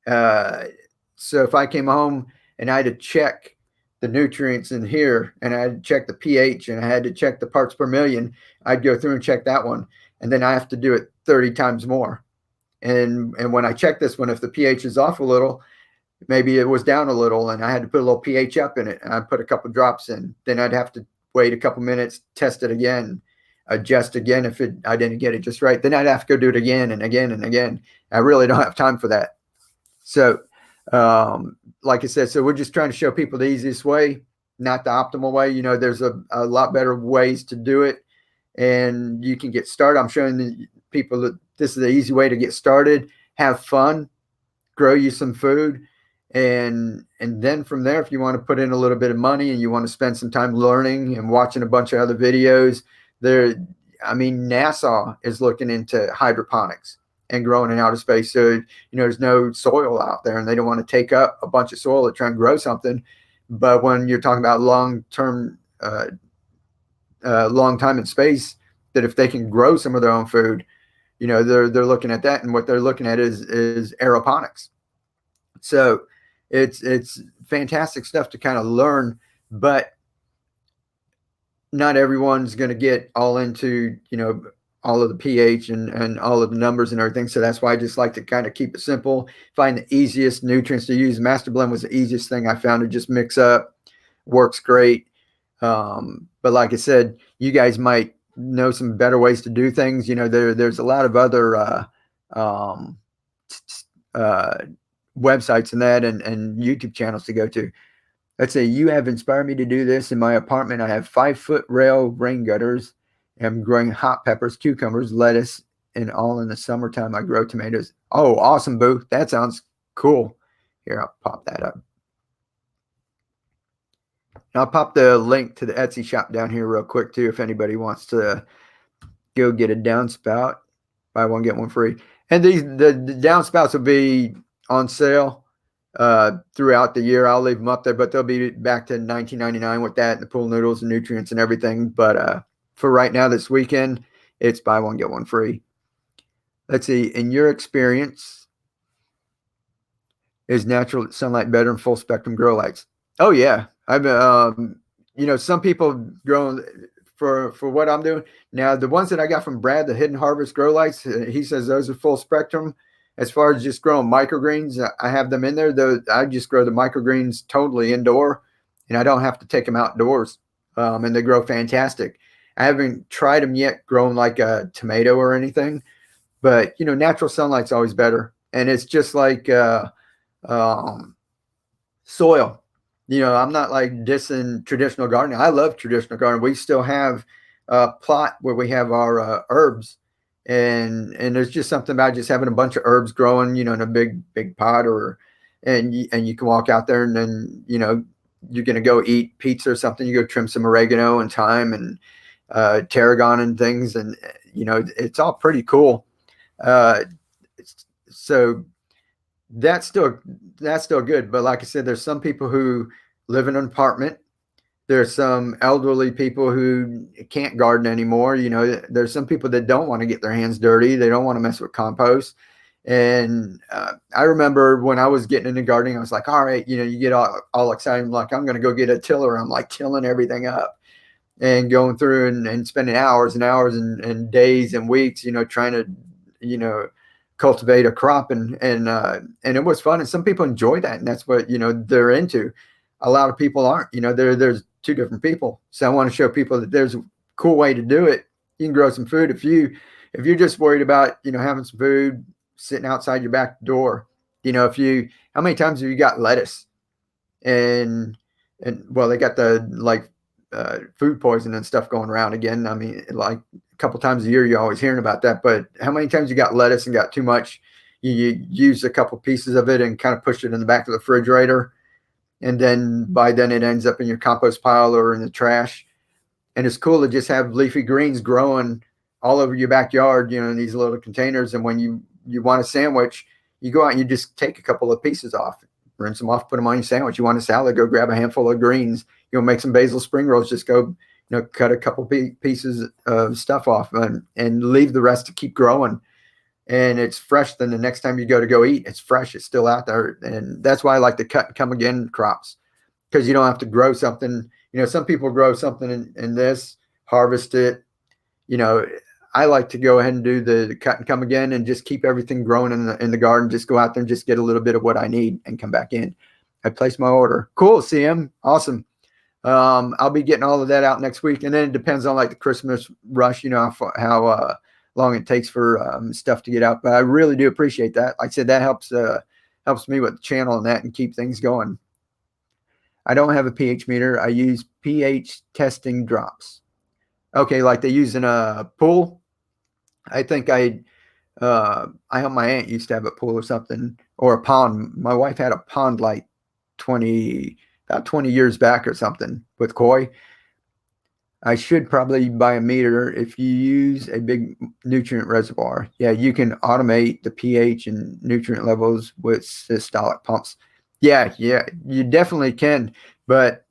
So if I came home and I had to check the nutrients in here, and I had to check the pH, and I had to check the parts per million, I'd go through and check that one. And then I have to do it 30 times more. And when I check this one, if the pH is off a little, maybe it was down a little, and I had to put a little pH up in it, and I put a couple drops in, then I'd have to wait a couple minutes, test it again, adjust again if I didn't get it just right. Then I'd have to go do it again and again and again. I really don't have time for that. So like I said, so we're just trying to show people the easiest way, not the optimal way. There's a lot better ways to do it, and you can get started. I'm showing the people that this is the easy way to get started, have fun, grow you some food. And then from there, if you want to put in a little bit of money and you want to spend some time learning and watching a bunch of other videos, NASA is looking into hydroponics and growing in outer space. So, there's no soil out there, and they don't want to take up a bunch of soil to try and grow something. But when you're talking about long time in space, that if they can grow some of their own food, they're looking at that. And what they're looking at is aeroponics. So it's fantastic stuff to kind of learn, but not everyone's going to get all into, all of the pH and all of the numbers and everything. So that's why I just like to kind of keep it simple, find the easiest nutrients to use. Master Blend was the easiest thing I found to just mix up. Works great. But like I said, you guys might know some better ways to do things. There's a lot of other websites and that and YouTube channels to go to. Let's say, you have inspired me to do this. In my apartment, I have 5-foot rail rain gutters. I'm growing hot peppers, cucumbers, lettuce, and all in the summertime I grow tomatoes. Oh, awesome, Boo. That sounds cool. Here, I'll pop that up. And I'll pop the link to the Etsy shop down here real quick too, if anybody wants to go get a downspout. Buy one, get one free. And the downspouts will be on sale throughout the year. I'll leave them up there, but they'll be back to $19.99 with that and the pool noodles and nutrients and everything. But for right now, this weekend, it's buy one, get one free. Let's see. In your experience, is natural sunlight better than full spectrum grow lights? Oh yeah. I've some people grow for what I'm doing now. The ones that I got from Brad, the Hidden Harvest grow lights, he says those are full spectrum. As far as just growing microgreens, I have them in there. Though I just grow the microgreens totally indoor, and I don't have to take them outdoors, and they grow fantastic. I haven't tried them yet growing like a tomato or anything, but natural sunlight's always better, and it's just like soil. I'm not like dissing traditional gardening. I love traditional gardening. We still have a plot where we have our herbs, and there's just something about just having a bunch of herbs growing, you know, in a big pot, or and you can walk out there and then, you know, you're gonna go eat pizza or something, you go trim some oregano and thyme and tarragon and things, and you know, it's all pretty cool. Uh, so that's still good. But like I said, there's some people who live in an apartment. There's some elderly people who can't garden anymore. You know, there's some people that don't want to get their hands dirty. They don't want to mess with compost. And I remember when I was getting into gardening, I was like, all right, you know, you get all excited. Like, I'm going to go get a tiller. I'm like tilling everything up and going through and spending hours and hours and days and weeks, you know, trying to, you know, cultivate a crop, and it was fun. And some people enjoy that, and that's what, you know, they're into. A lot of people aren't. You know, there's two different people. So I want to show people that there's a cool way to do it. You can grow some food. If you're just worried about, you know, having some food sitting outside your back door, you know, how many times have you got lettuce and well, they got the like food poisoning and stuff going around again. I mean, like a couple times a year, you're always hearing about that. But how many times you got lettuce and got too much? You use a couple pieces of it and kind of push it in the back of the refrigerator, and then by then it ends up in your compost pile or in the trash. And it's cool to just have leafy greens growing all over your backyard, you know, in these little containers. And when you want a sandwich, you go out and you just take a couple of pieces off, rinse them off, put them on your sandwich. You want a salad, go grab a handful of greens. You know, make some basil spring rolls. Just go, you know, cut a couple pieces of stuff off and leave the rest to keep growing. And it's fresh. Then the next time you go eat, it's fresh. It's still out there. And that's why I like to cut and come again crops, because you don't have to grow something. You know, some people grow something in this, harvest it. You know, I like to go ahead and do the cut and come again and just keep everything growing in the garden. Just go out there and just get a little bit of what I need and come back in. I place my order. Cool, CM. Awesome. I'll be getting all of that out next week. And then it depends on like the Christmas rush, you know, how long it takes for stuff to get out. But I really do appreciate that. Like I said, that helps me with the channel and that, and keep things going. I don't have a pH meter. I use pH testing drops. Okay, like they use in a pool. I think I helped my aunt used to have a pool or something, or a pond. My wife had a pond like about 20 years back or something with koi. I should probably buy a meter if you use a big nutrient reservoir. Yeah, you can automate the pH and nutrient levels with systolic pumps. Yeah, you definitely can. But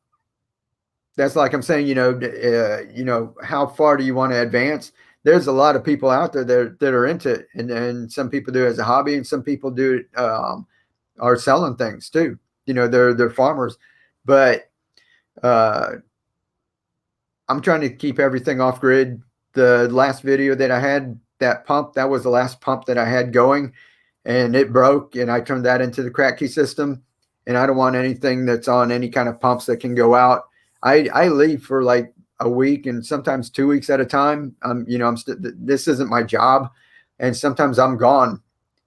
that's like I'm saying, you know, how far do you want to advance? There's a lot of people out there that are into it, and some people do it as a hobby, and some people do it are selling things too. You know, they're farmers, but I'm trying to keep everything off grid. The last video that I had, that pump, that was the last pump that I had going, and it broke, and I turned that into the Cranky system. And I don't want anything that's on any kind of pumps that can go out. I leave for like a week and sometimes 2 weeks at a time. You know, this isn't my job, and sometimes I'm gone.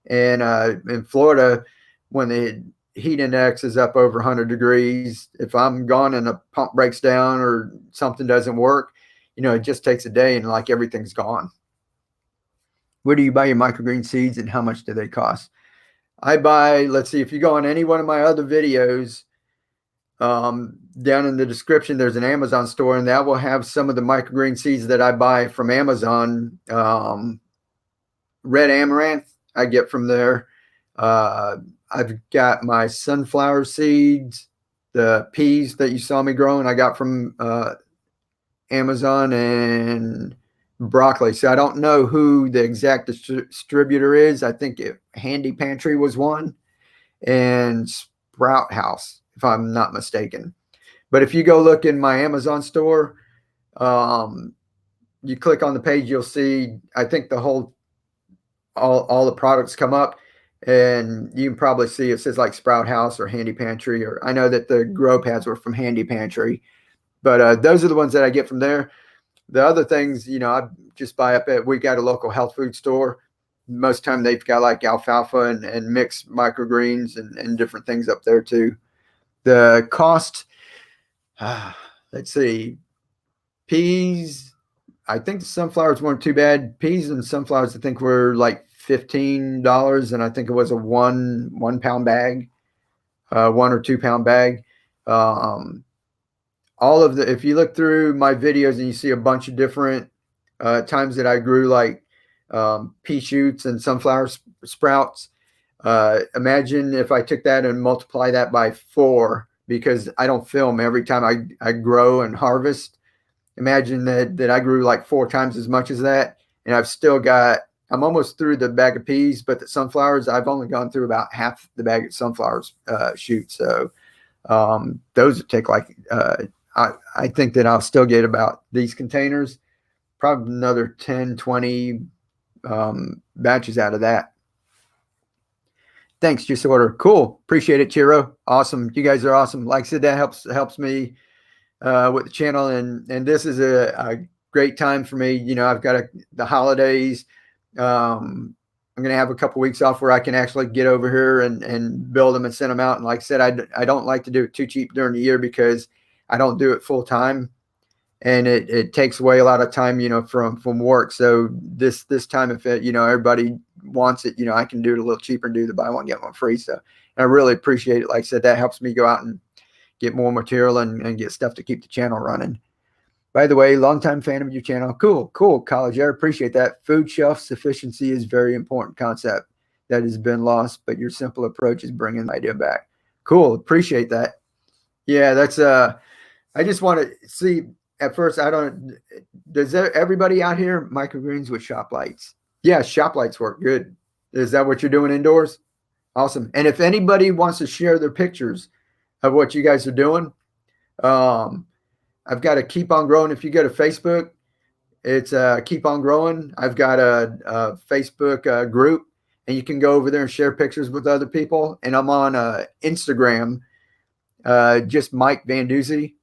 And in Florida, when the heat index is up over 100 degrees, if I'm gone and a pump breaks down or something doesn't work, you know, it just takes a day and like everything's gone. Where do you buy your microgreen seeds and how much do they cost? I buy, let's see, if you go on any one of my other videos, down in the description, there's an Amazon store, and that will have some of the microgreen seeds that I buy from Amazon. Red amaranth I get from there. I've got my sunflower seeds, the peas that you saw me growing, I got from Amazon, and broccoli. So I don't know who the exact distributor is. I think Handy Pantry was one, and Sprout House, if I'm not mistaken. But if you go look in my Amazon store, you click on the page, you'll see, I think the whole, all the products come up, and you can probably see it says like Sprout House or Handy Pantry, or I know that the grow pads were from Handy Pantry, but those are the ones that I get from there. The other things, you know, I just buy up we got a local health food store. Most time they've got like alfalfa and mixed microgreens and different things up there too. The cost, let's see, peas, I think the sunflowers weren't too bad. Peas and sunflowers, I think, were like $15, and I think it was a 1 pound bag, 1 or 2 pound bag. Um, all of the, if you look through my videos and you see a bunch of different times that I grew like pea shoots and sunflower sprouts, imagine if I took that and multiply that by 4, because I don't film every time I grow and harvest. Imagine that I grew like 4 times as much as that, and I've still got, I'm almost through the bag of peas, but the sunflowers, I've only gone through about half the bag of sunflowers shoots. So those would take like, I think that I'll still get about these containers, probably another 10, 20 batches out of that. Thanks, just order. Cool. Appreciate it, Chiro. Awesome. You guys are awesome. Like I said, that helps me with the channel, and this is a great time for me. You know, I've got the holidays. I'm gonna have a couple weeks off where I can actually get over here and build them and send them out. And like I said, I don't like to do it too cheap during the year because I don't do it full time, and it takes away a lot of time, you know, from work. So this time, if it, you know, everybody wants it, you know, I can do it a little cheaper and do the buy one get one free. So I really appreciate it. Like I said, that helps me go out and get more material and get stuff to keep the channel running. By the way, longtime fan of your channel. Cool, College Air. Appreciate that. Food shelf sufficiency is very important concept that has been lost, but your simple approach is bringing the idea back. Cool, appreciate that. Yeah, that's I just want to see. At first, I don't. Does everybody out here microgreens with shop lights? Yeah, shop lights work good. Is that what you're doing indoors? Awesome. And if anybody wants to share their pictures of what you guys are doing, I've got to keep on growing. If you go to Facebook, it's keep on growing. I've got a Facebook group, and you can go over there and share pictures with other people. And I'm on Instagram, just Mike Van Duzy.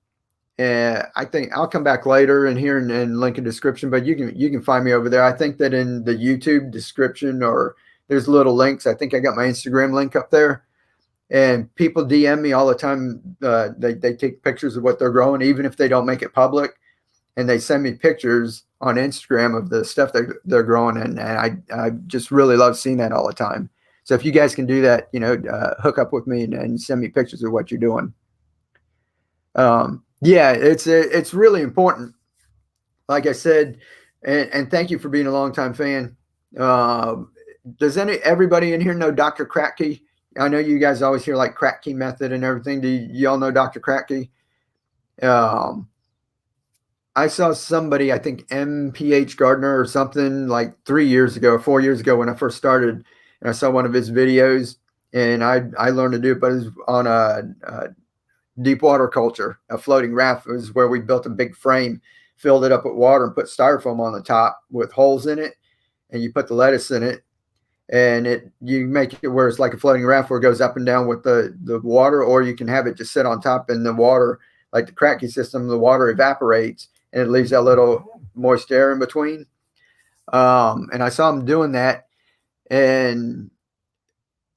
I think I'll come back later and here and link in description, but you can find me over there. I think that in the YouTube description, or there's little links. I think I got my Instagram link up there, and people DM me all the time. They take pictures of what they're growing, even if they don't make it public, and they send me pictures on Instagram of the stuff they're growing, and I just really love seeing that all the time. So if you guys can do that, you know, hook up with me and send me pictures of what you're doing. Yeah, it's really important. Like I said, and thank you for being a longtime fan. Does everybody in here know Dr. Cranky? I know you guys always hear like Cranky method and everything. Do y'all know Dr. Cranky? I saw somebody, I think MPH Gardner or something, like 3 years ago or 4 years ago when I first started, and I saw one of his videos, and I learned to do it, but it was on a deep water culture. A floating raft was where we built a big frame, filled it up with water, and put styrofoam on the top with holes in it, and you put the lettuce in it, and you make it where it's like a floating raft where it goes up and down with the water, or you can have it just sit on top in the water, like the Cranky system. The water evaporates and it leaves that little moist air in between. And I saw him doing that, and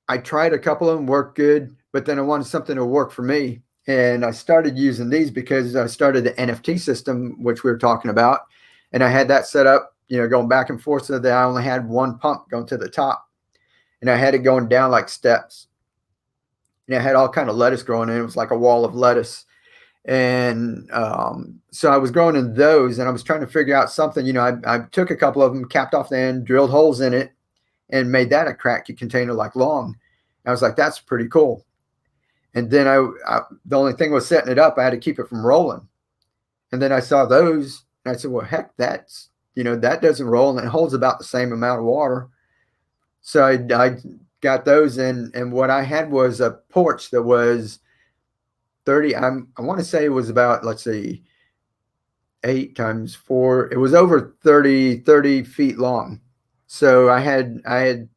I tried a couple of them, worked good, but then I wanted something to work for me. And I started using these because I started the NFT system, which we were talking about. And I had that set up, you know, going back and forth so that I only had one pump going to the top. And I had it going down like steps. And I had all kind of lettuce growing in. It was like a wall of lettuce. And so I was growing in those, and I was trying to figure out something. You know, I took a couple of them, capped off the end, drilled holes in it, and made that a Cranky container like long. And I was like, that's pretty cool. And then the only thing was setting it up. I had to keep it from rolling. And then I saw those, and I said, well, heck, that's, you know, that doesn't roll, and it holds about the same amount of water. So I got those, and what I had was a porch that was 30. I want to say it was about, let's see, 8 times 4. It was over 30 feet long. So I had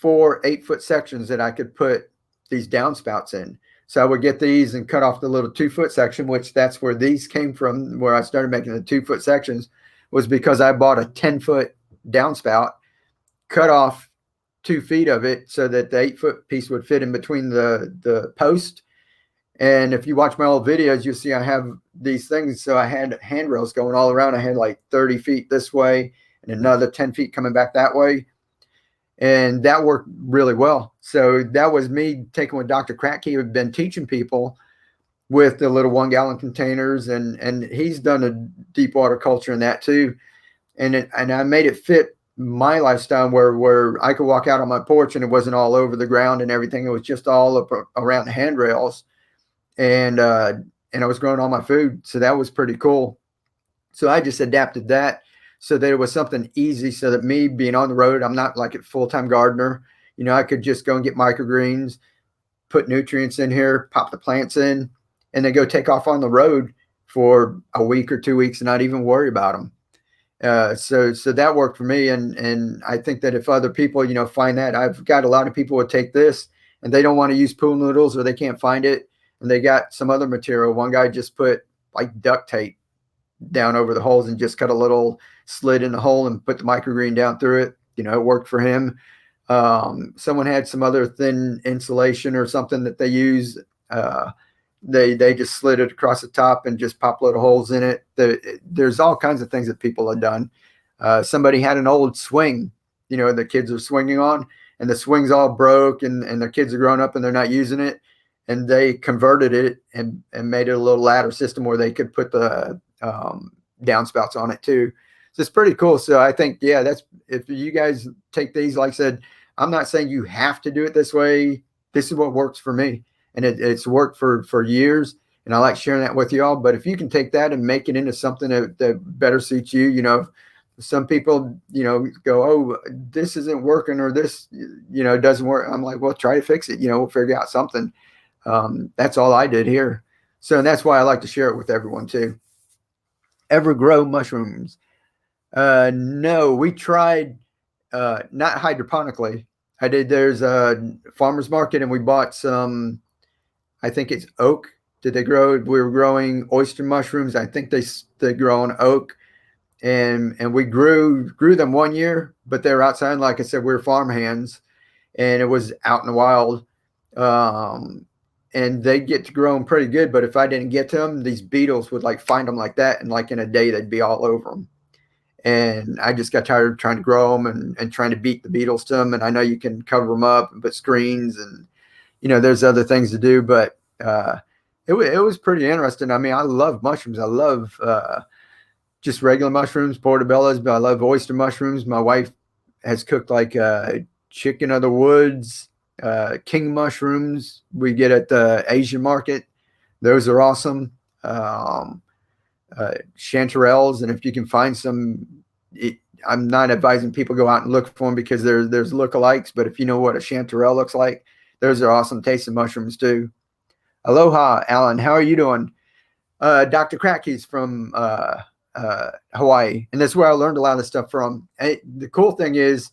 4 8-foot sections that I could put these downspouts in. So I would get these and cut off the little 2-foot section, which that's where these came from, where I started making the 2-foot sections, was because I bought a 10-foot downspout, cut off 2 feet of it so that the 8-foot piece would fit in between the post, And if you watch my old videos, you'll see I have these things. So I had handrails going all around. I had like 30 feet this way and another 10 feet coming back that way. And that worked really well. So that was me taking what Dr. Cranky had been teaching people with the little 1 gallon containers. And he's done a deep water culture in that too. And I made it fit my lifestyle where I could walk out on my porch and it wasn't all over the ground and everything. It was just all up around the handrails. And I was growing all my food. So that was pretty cool. So I just adapted that so that it was something easy, so that me being on the road, I'm not like a full-time gardener. I could just go and get microgreens, put nutrients in here, pop the plants in, and then go take off on the road for a week or 2 weeks and not even worry about them. So that worked for me. And I think that if other people, find that, I've got a lot of people would take this and they don't want to use pool noodles or they can't find it. And they got some other material. One guy just put like duct tape down over the holes and just cut a little slit in the hole and put the microgreen down through it. It worked for him. Someone had some other thin insulation or something that they use. They just slid it across the top and just pop little holes in it. There's all kinds of things that people have done. Somebody had an old swing, the kids are swinging on, and the swing's all broke, and their kids are grown up and they're not using it. And they converted it and made it a little ladder system where they could put the downspouts on it too. So it's pretty cool. So I think, yeah, that's, if you guys take these, like I said, I'm not saying you have to do it this way. This is what works for me. And it's worked for years. And I like sharing that with you all. But if you can take that and make it into something that better suits you, some people, go, oh, this isn't working, or this, doesn't work. I'm like, well, try to fix it. We'll figure out something. That's all I did here. So that's why I like to share it with everyone too. Ever grow mushrooms? No, we tried, not hydroponically. I did, there's a farmer's market and we bought some, I think it's oak. Did they grow? We were growing oyster mushrooms. I think they grow on oak, and we grew them 1 year, but they were outside. Like I said, we were farm hands, and it was out in the wild. And they get to grow them pretty good. But if I didn't get to them, these beetles would like find them like that, and like in a day they'd be all over them. And I just got tired of trying to grow them and trying to beat the beetles to them. And I know you can cover them up and put screens and there's other things to do, but it was pretty interesting. I mean, I love mushrooms. I love just regular mushrooms, portobellos, but I love oyster mushrooms. My wife has cooked like chicken of the woods, king mushrooms we get at the Asian market. Those are awesome. Chanterelles, and if you can find some, I'm not advising people go out and look for them because there's lookalikes, but if you know what a chanterelle looks like, those are awesome tasting mushrooms too. Aloha, Alan. How are you doing? Dr. Cranky's from Hawaii, and that's where I learned a lot of this stuff from. And the cool thing is,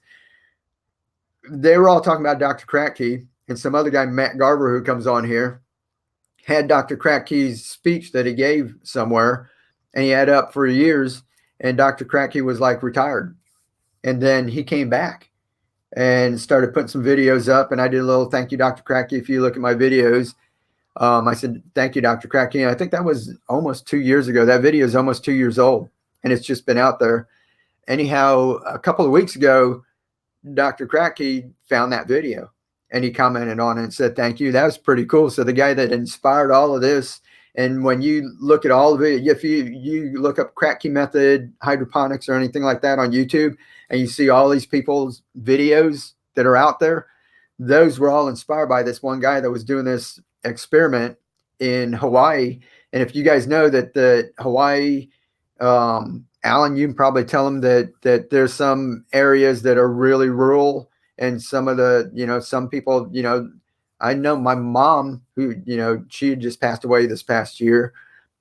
they were all talking about Dr. Cranky, and some other guy, Matt Garber, who comes on here, had Dr. Cranky's speech that he gave somewhere, and he had up for years, and Dr. Cranky was like retired. And then he came back and started putting some videos up, and I did a little thank you, Dr. Cranky. If you look at my videos, I said, thank you, Dr. Cranky. And I think that was almost 2 years ago. That video is almost 2 years old, and it's just been out there. Anyhow, a couple of weeks ago, Dr. Cranky found that video, and he commented on it and said, thank you. That was pretty cool. So the guy that inspired all of this, and when you look at all of it, if you look up Cranky Method, hydroponics, or anything like that on YouTube, and you see all these people's videos that are out there, those were all inspired by this one guy that was doing this experiment in Hawaii. And if you guys know that the Hawaii, Alan, you can probably tell them that there's some areas that are really rural, and some of the, some people, I know my mom, who, she just passed away this past year,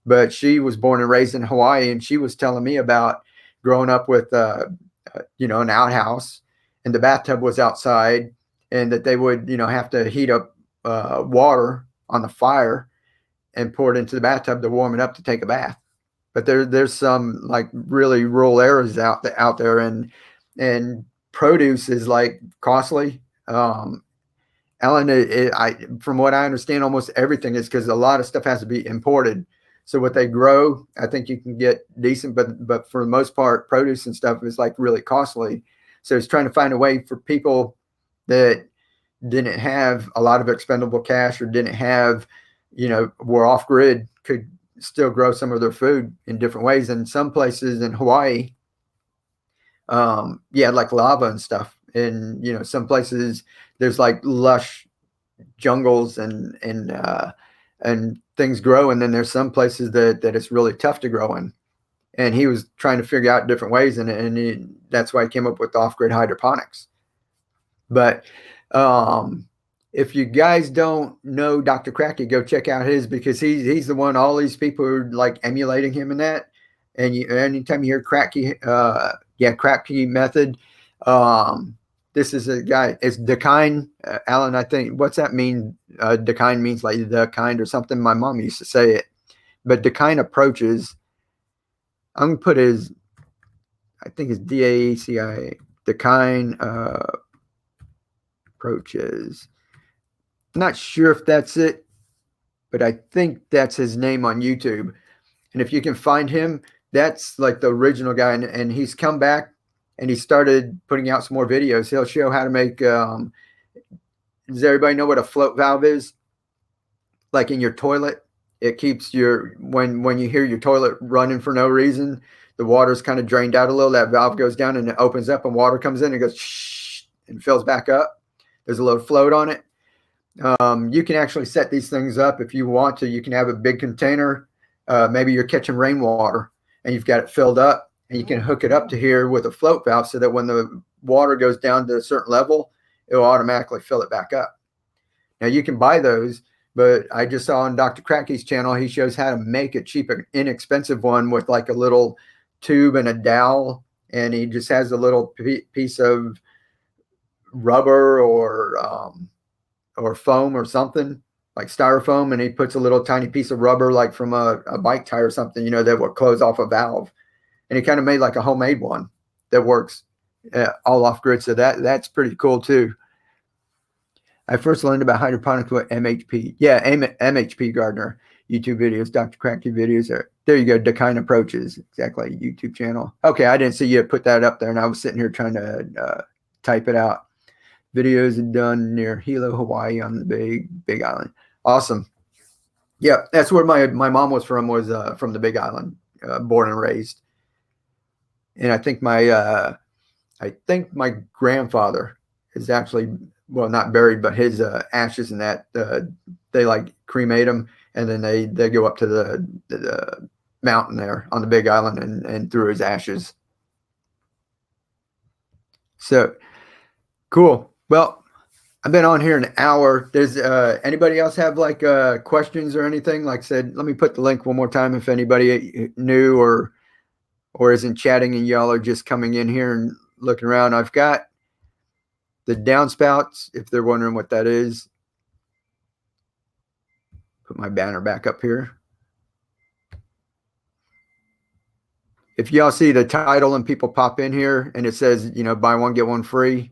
but she was born and raised in Hawaii, and she was telling me about growing up with, an outhouse, and the bathtub was outside, and that they would, have to heat up water on the fire and pour it into the bathtub to warm it up to take a bath. But there's some like really rural areas out there, and produce is like costly. Alan, from what I understand, almost everything is because a lot of stuff has to be imported. So what they grow, I think you can get decent, but for the most part, produce and stuff is like really costly. So it's trying to find a way for people that didn't have a lot of expendable cash or didn't have, were off grid, could still grow some of their food in different ways. And some places in Hawaii, like lava and stuff. And some places there's like lush jungles and things grow, and then there's some places that it's really tough to grow in. And he was trying to figure out different ways, and that's why he came up with off-grid hydroponics. But if you guys don't know Dr. Cranky, go check out his, because he's the one all these people are like emulating him in that. And anytime you hear Cranky, Cranky method, this is a guy. It's Decine, Alan. I think, what's that mean? Decine means like the kind or something. My mom used to say it, but Decine approaches. I'm gonna put his. I think it's DACI. Decine approaches. I'm not sure if that's it, but I think that's his name on YouTube. And if you can find him, that's like the original guy, and he's come back. And he started putting out some more videos. He'll show how to make. Does everybody know what a float valve is? Like in your toilet, it keeps when you hear your toilet running for no reason, the water's kind of drained out a little. That valve goes down and it opens up, and water comes in. And it goes shh and fills back up. There's a little float on it. You can actually set these things up if you want to. You can have a big container. Maybe you're catching rainwater and you've got it filled up. And you can hook it up to here with a float valve so that when the water goes down to a certain level, it will automatically fill it back up. Now, you can buy those, but I just saw on Dr. Cranky's channel, he shows how to make a cheap, inexpensive one with like a little tube and a dowel. And he just has a little piece of rubber or foam or something, like styrofoam. And he puts a little tiny piece of rubber, like from a bike tire or something, that will close off a valve. And he kind of made like a homemade one that works all off grid. So that's pretty cool too. I first learned about hydroponics with MHP. Yeah, MHP Gardner YouTube videos, Dr. Cranky videos. There you go. Decine approaches. Exactly. YouTube channel. Okay, I didn't see you put that up there, and I was sitting here trying to type it out. Videos are done near Hilo, Hawaii, on the Big Island. Awesome. Yeah, that's where my mom was from the Big Island, born and raised. And I think my grandfather is actually, well, not buried, but his ashes and that they like cremate them, and then they go up to the mountain there on the Big Island and through his ashes. So cool. Well, I've been on here an hour. Does anybody else have like questions or anything? Like I said, let me put the link one more time if anybody new or isn't chatting and y'all are just coming in here and looking around. I've got the downspouts, if they're wondering what that is. Put my banner back up here. If y'all see the title and people pop in here and it says, buy one, get one free,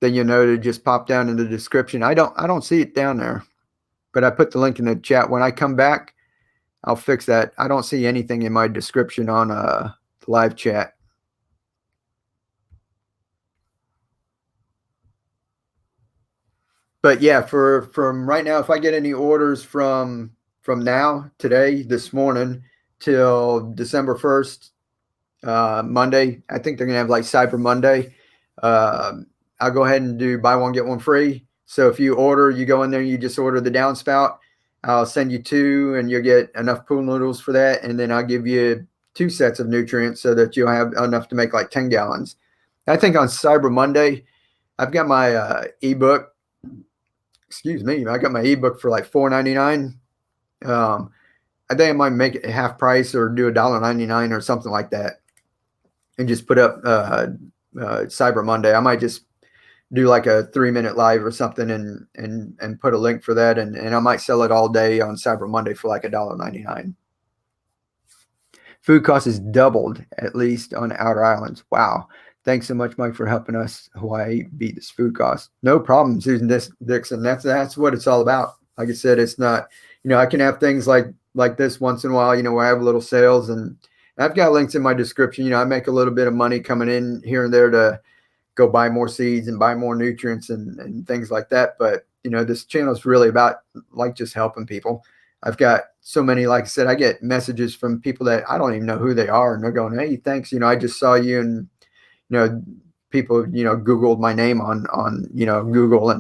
then you know to just pop down in the description. I don't see it down there, but I put the link in the chat. When I come back, I'll fix that. I don't see anything in my description on the live chat. But yeah, from right now, if I get any orders from now, today, this morning, till December 1st, Monday, I think they're going to have like Cyber Monday. I'll go ahead and do buy one, get one free. So if you order, you go in there, you just order the downspout. I'll send you 2 and you'll get enough pool noodles for that. And then I'll give you 2 sets of nutrients so that you'll have enough to make like 10 gallons. I think on Cyber Monday, I've got my ebook. Excuse me. I got my ebook for like $4.99. I think I might make it half price or do $1.99 or something like that. And just put up Cyber Monday. I might just do like a 3-minute live or something and put a link for that, and I might sell it all day on Cyber Monday for like $1.99. Food cost is doubled at least on outer islands. Wow, Thanks so much, Mike, for helping us Hawaii beat this food cost. No problem, Susan Dixon. That's what it's all about. Like I said, it's not, I can have things like this once in a while, where I have little sales, and I've got links in my description. I make a little bit of money coming in here and there to go buy more seeds and buy more nutrients and things like that. But, this channel is really about like just helping people. I've got so many, like I said, I get messages from people that I don't even know who they are. And they're going, hey, thanks. I just saw you, and, people, Googled my name on, Google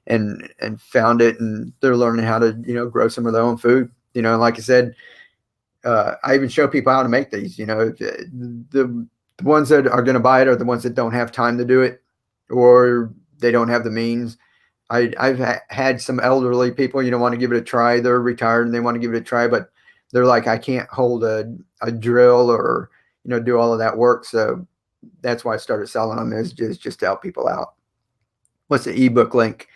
and found it, and they're learning how to, grow some of their own food. Like I said, I even show people how to make these. The ones that are going to buy it are the ones that don't have time to do it, or they don't have the means. I've had some elderly people, want to give it a try. They're retired and they want to give it a try, but they're like, I can't hold a drill or, do all of that work. So that's why I started selling them, is just to help people out. What's the ebook link?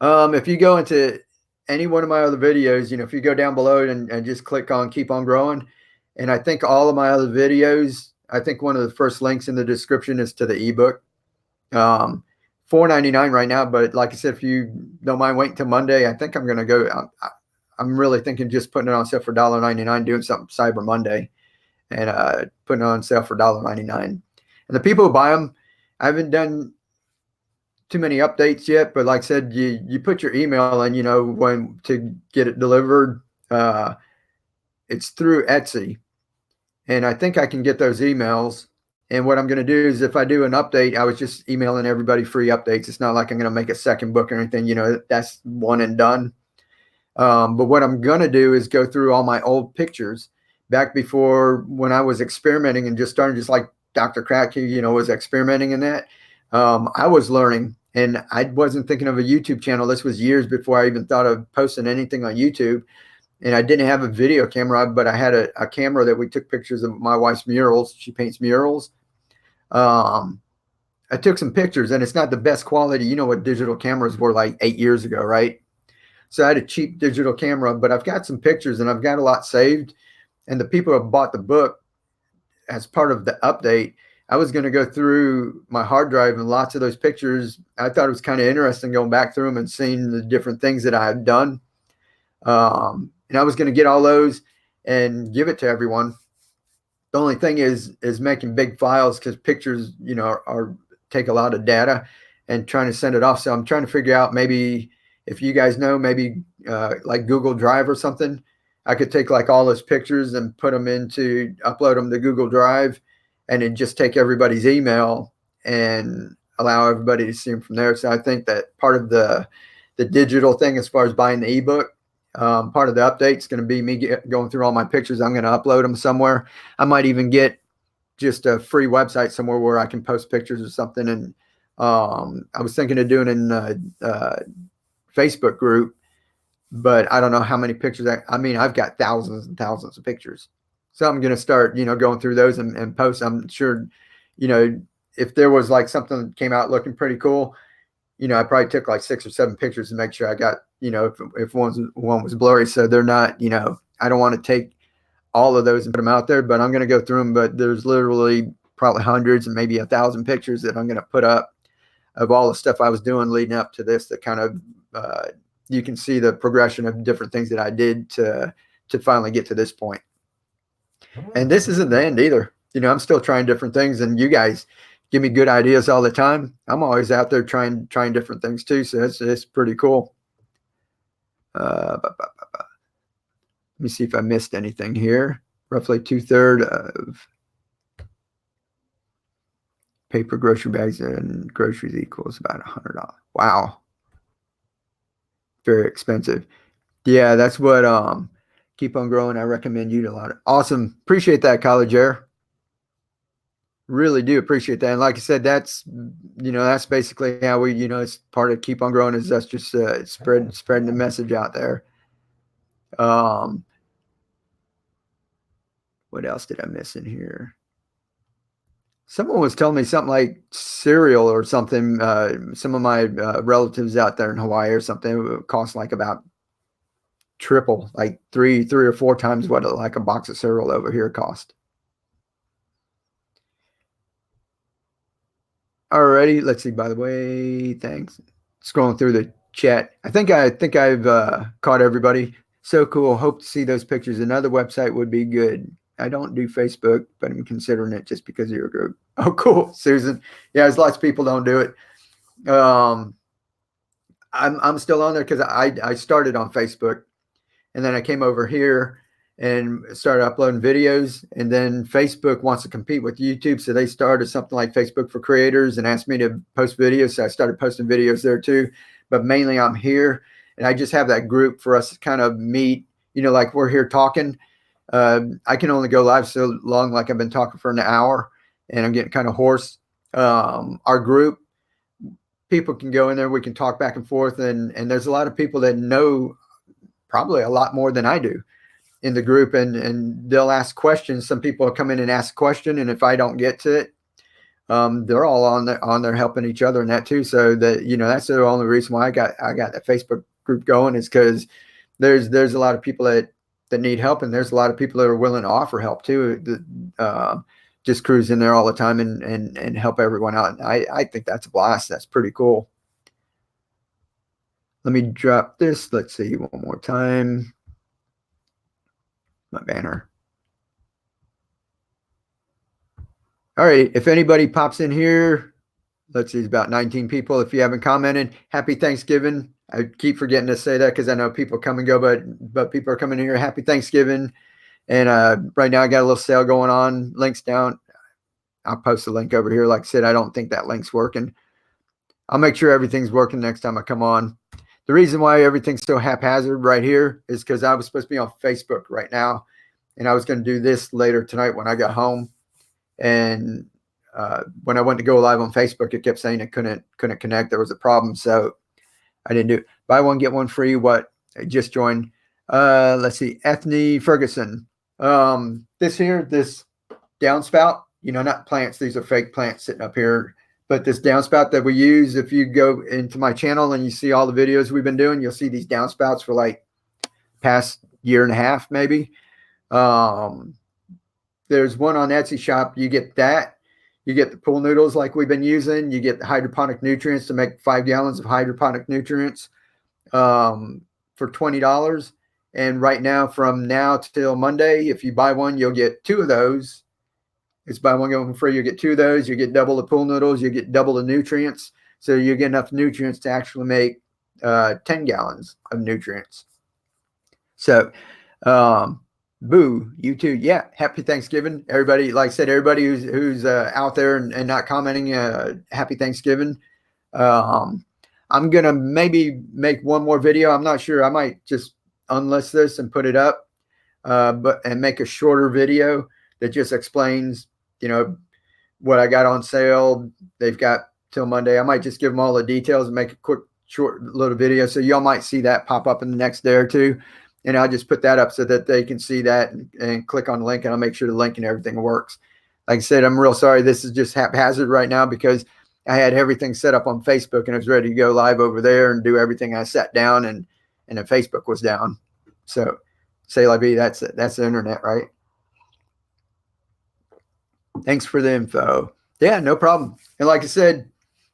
If you go into any one of my other videos, if you go down below and just click on Keep on Growing, and I think all of my other videos, I think one of the first links in the description is to the ebook. $4.99 right now, but like I said, if you don't mind waiting till Monday, I think I'm going to go. I'm really thinking just putting it on sale for $1.99, doing something Cyber Monday, and putting it on sale for $1.99. And the people who buy them, I haven't done too many updates yet, but like I said, you put your email in, when to get it delivered. It's through Etsy, and I think I can get those emails. And what I'm going to do is, if I do an update, I was just emailing everybody free updates. It's not like I'm going to make a second book or anything. That's one and done. But what I'm going to do is go through all my old pictures back before, when I was experimenting and just starting, just like Dr. Cranky, was experimenting in that. I was learning, and I wasn't thinking of a YouTube channel. This was years before I even thought of posting anything on YouTube. And I didn't have a video camera, but I had a camera that we took pictures of my wife's murals. She paints murals. I took some pictures, and it's not the best quality. You know what digital cameras were like 8 years ago, right? So I had a cheap digital camera, but I've got some pictures, and I've got a lot saved. And the people who have bought the book as part of the update, I was going to go through my hard drive, and lots of those pictures, I thought it was kind of interesting going back through them and seeing the different things that I had done. And I was going to get all those and give it to everyone. The only thing is making big files, because pictures, are take a lot of data, and trying to send it off. So I'm trying to figure out, maybe if you guys know, maybe like Google Drive or something, I could take like all those pictures and upload them to Google Drive, and then just take everybody's email and allow everybody to see them from there. So I think that part of the digital thing, as far as buying the ebook, part of the update is going to be me going through all my pictures. I'm going to upload them somewhere. I might even get just a free website somewhere where I can post pictures or something. And I was thinking of doing it in a Facebook group, but I don't know how many pictures. I've got thousands and thousands of pictures. So I'm going to start, going through those and post. I'm sure, if there was like something that came out looking pretty cool, I probably took like 6 or 7 pictures to make sure I got, if one was blurry. So they're not, I don't want to take all of those and put them out there, but I'm going to go through them. But there's literally probably hundreds and maybe 1,000 pictures that I'm going to put up of all the stuff I was doing leading up to this, that kind of, you can see the progression of different things that I did to finally get to this point. And this isn't the end either. I'm still trying different things, and you guys give me good ideas all the time. I'm always out there trying different things too. So it's pretty cool. Let me see if I missed anything here. Roughly 2/3 of paper grocery bags and groceries equals about $100. Wow. Very expensive. Yeah, that's what Keep on Growing, I recommend you a lot. Awesome. Appreciate that, College Air. Really do appreciate that. And like I said, that's basically how we, it's part of Keep on Growing, is us just spreading the message out there. What else did I miss in here? Someone was telling me something like cereal or something. Some of my relatives out there in Hawaii or something, it would cost like about triple, like three or four times what like a box of cereal over here cost. Alrighty, let's see. By the way, thanks. Scrolling through the chat. I think I've caught everybody. So cool. Hope to see those pictures. Another website would be good. I don't do Facebook, but I'm considering it just because of your group. Oh, cool, Susan. Yeah, there's lots of people don't do it. I'm still on there because I started on Facebook, and then I came over here and started uploading videos. And then Facebook wants to compete with YouTube, so they started something like Facebook for Creators and asked me to post videos. So I started posting videos there too. But mainly I'm here, and I just have that group for us to kind of meet. Like we're here talking. I can only go live so long, like I've been talking for an hour, and I'm getting kind of hoarse. Our group, people can go in there. We can talk back and forth, and there's a lot of people that know probably a lot more than I do in the group, and they'll ask questions. Some people come in and ask a question, and if I don't get to it, they're all on there helping each other in that too. So that's the only reason why I got that Facebook group going, is because there's a lot of people that need help, and there's a lot of people that are willing to offer help too. Just cruise in there all the time and help everyone out. I think that's a blast. That's pretty cool. Let me drop this. Let's see one more time. My banner. All right. If anybody pops in here, let's see, it's about 19 people. If you haven't commented, happy Thanksgiving. I keep forgetting to say that because I know people come and go, but people are coming in here. Happy Thanksgiving. And right now I got a little sale going on. Links down. I'll post a link over here. Like I said, I don't think that link's working. I'll make sure everything's working next time I come on. The reason why everything's so haphazard right here is because I was supposed to be on Facebook right now, and I was going to do this later tonight when I got home. And when I went to go live on Facebook, it kept saying it couldn't connect. There was a problem, so I didn't do it. Buy one, get one free. What? I just joined. Let's see. Ethne Ferguson. This downspout, not plants. These are fake plants sitting up here. But this downspout that we use, if you go into my channel and you see all the videos we've been doing, you'll see these downspouts for like past year and a half, maybe. There's one on Etsy shop. You get that. You get the pool noodles like we've been using. You get the hydroponic nutrients to make 5 gallons of hydroponic nutrients for $20. And right now, from now till Monday, if you buy one, you'll get 2 of those. It's buy one, get one free. You get 2 of those. You get double the pool noodles. You get double the nutrients. So you get enough nutrients to actually make 10 gallons of nutrients. So, boo, you too. Yeah, happy Thanksgiving, everybody. Like I said, everybody who's out there and not commenting, happy Thanksgiving. I'm gonna maybe make one more video. I'm not sure. I might just unlist this and put it up, and make a shorter video that just explains, what I got on sale. They've got till Monday. I might just give them all the details and make a quick, short little video. So y'all might see that pop up in the next day or two. And I'll just put that up so that they can see that and click on the link, and I'll make sure the link and everything works. Like I said, I'm real sorry. This is just haphazard right now because I had everything set up on Facebook and I was ready to go live over there and do everything. I sat down and then Facebook was down. So say la vie, that's the internet, right? Thanks for the info. Yeah, no problem. And like I said,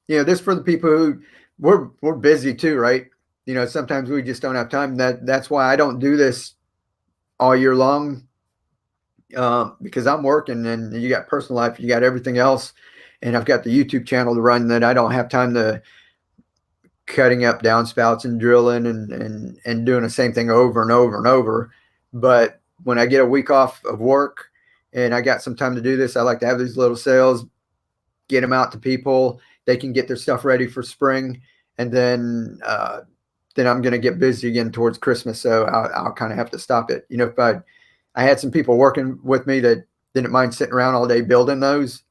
this for the people who we're busy too, right? Sometimes we just don't have time. That's why I don't do this all year long, because I'm working and you got personal life, you got everything else, and I've got the YouTube channel to run that I don't have time to cutting up downspouts and drilling and doing the same thing over and over and over. But when I get a week off of work and I got some time to do this, I like to have these little sales, get them out to people. They can get their stuff ready for spring, and then I'm going to get busy again towards Christmas. So I'll kind of have to stop it. If I had some people working with me that didn't mind sitting around all day building those,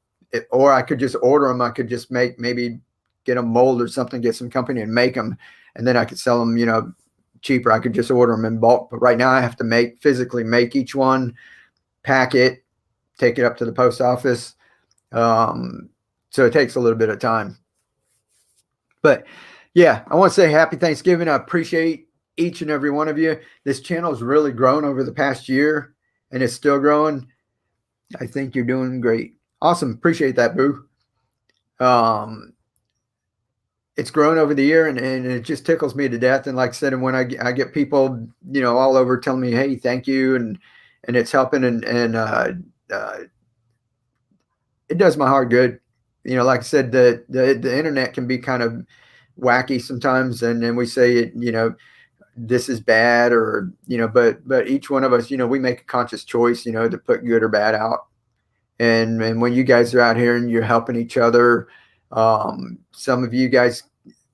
or I could just order them. I could just maybe get them mold or something, get some company and make them, and then I could sell them, cheaper. I could just order them in bulk. But right now I have to physically make each one, pack it, take it up to the post office. So it takes a little bit of time. But yeah, I want to say happy Thanksgiving. I appreciate each and every one of you. This channel has really grown over the past year, and it's still growing. I think you're doing great. Awesome. Appreciate that, Boo. It's grown over the year, and it just tickles me to death. And like I said, and when I get people, all over telling me, hey, thank you, and it's helping, and it does my heart good. Like I said, the internet can be kind of wacky sometimes, and then we say it, this is bad, or but each one of us, we make a conscious choice, to put good or bad out. And when you guys are out here and you're helping each other, some of you guys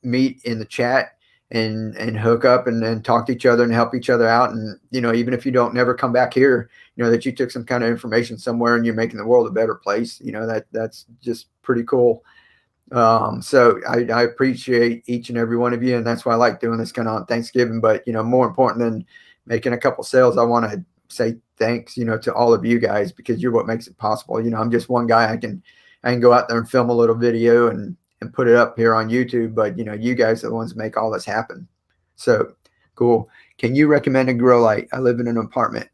meet in the chat and hook up and talk to each other and help each other out. And even if you don't never come back here, that you took some kind of information somewhere and you're making the world a better place. That's just pretty cool. So I appreciate each and every one of you, and that's why I like doing this kind of on Thanksgiving. But more important than making a couple sales, I want to say thanks, to all of you guys, because you're what makes it possible. I'm just one guy. I can go out there and film a little video and put it up here on YouTube, but you guys are the ones that make all this happen. So cool. Can you recommend a grow light? I live in an apartment.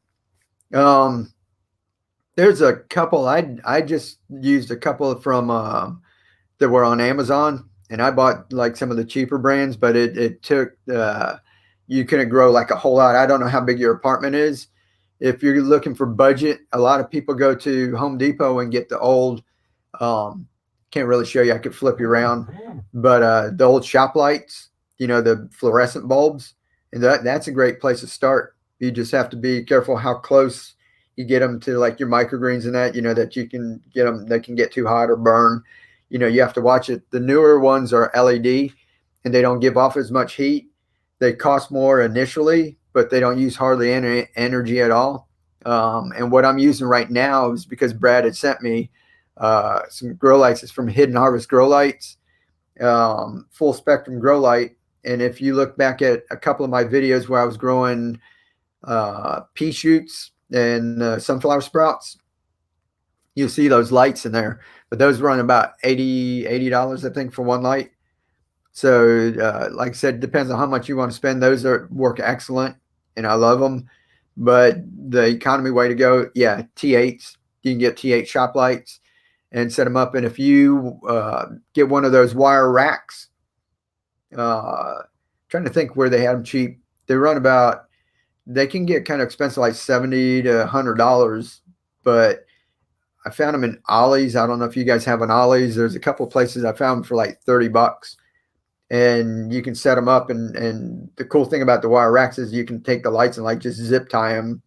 There's a couple. I just used a couple from that were on Amazon, and I bought like some of the cheaper brands, but it took you couldn't grow like a whole lot. I don't know how big your apartment is. If you're looking for budget, a lot of people go to Home Depot and get the old, can't really show you, I could flip you around, but the old shop lights, the fluorescent bulbs, and that's a great place to start. You just have to be careful how close you get them to like your microgreens and that, that you can get them, they can get too hot or burn. You have to watch it. The newer ones are LED, and they don't give off as much heat. They cost more initially, but they don't use hardly any energy at all. And what I'm using right now is because Brad had sent me some grow lights. It's from Hidden Harvest Grow Lights, full spectrum grow light. And if you look back at a couple of my videos where I was growing pea shoots and sunflower sprouts, you'll see those lights in there. But those run about $80, I think, for one light. So like I said, it depends on how much you want to spend. Those work excellent, and I love them. But the economy way to go, yeah, T8s. You can get T8 shop lights and set them up. And if you get one of those wire racks, trying to think where they had them cheap. They run about, they can get kind of expensive, like $70 to $100, but I found them in Ollie's. I don't know if you guys have an Ollie's. There's a couple of places I found them for like $30, and you can set them up. And the cool thing about the wire racks is you can take the lights and like just zip tie them.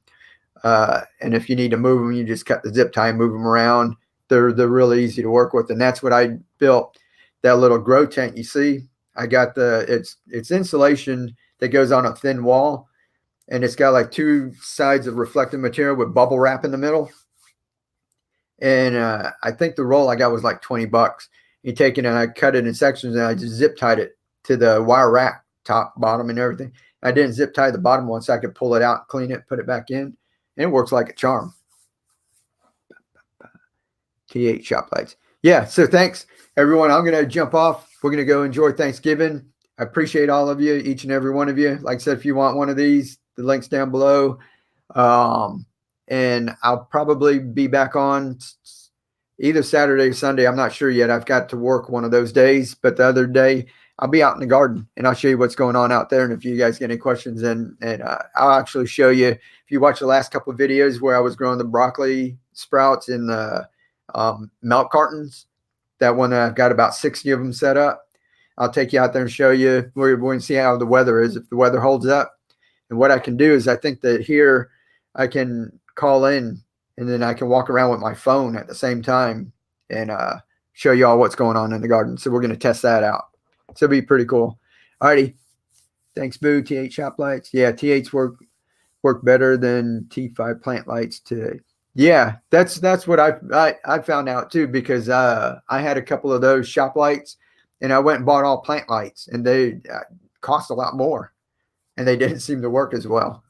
And if you need to move them, you just cut the zip tie and move them around. They're really easy to work with. And that's what I built, that little grow tent. You see, I got it's insulation that goes on a thin wall, and it's got like two sides of reflective material with bubble wrap in the middle. And I think the roll I got was like $20. You take it and I cut it in sections, and I just zip tied it to the wire rack, top, bottom, and everything. I didn't zip tie the bottom one so I could pull it out, clean it, put it back in, and it works like a charm. T8 shop lights. Yeah, so thanks, everyone. I'm going to jump off. We're going to go enjoy Thanksgiving. I appreciate all of you, each and every one of you. Like I said, if you want one of these, the link's down below. And I'll probably be back on either Saturday or Sunday. I'm not sure yet. I've got to work one of those days, but the other day I'll be out in the garden and I'll show you what's going on out there. And if you guys get any questions, and I'll actually show you, if you watch the last couple of videos where I was growing the broccoli sprouts in the milk cartons, that one I've got about 60 of them set up. I'll take you out there and show you. We're going to see how the weather is, if the weather holds up. And what I can do is, I think that here I can call in, and then I can walk around with my phone at the same time and show you all what's going on in the garden. So we're going to test that out. So it'll be pretty cool. Alrighty. Thanks, Boo. T8 shop lights. Yeah, T8s work better than T5 plant lights today. Yeah, that's what I found out too, because I had a couple of those shop lights, and I went and bought all plant lights, and they cost a lot more, and they didn't seem to work as well.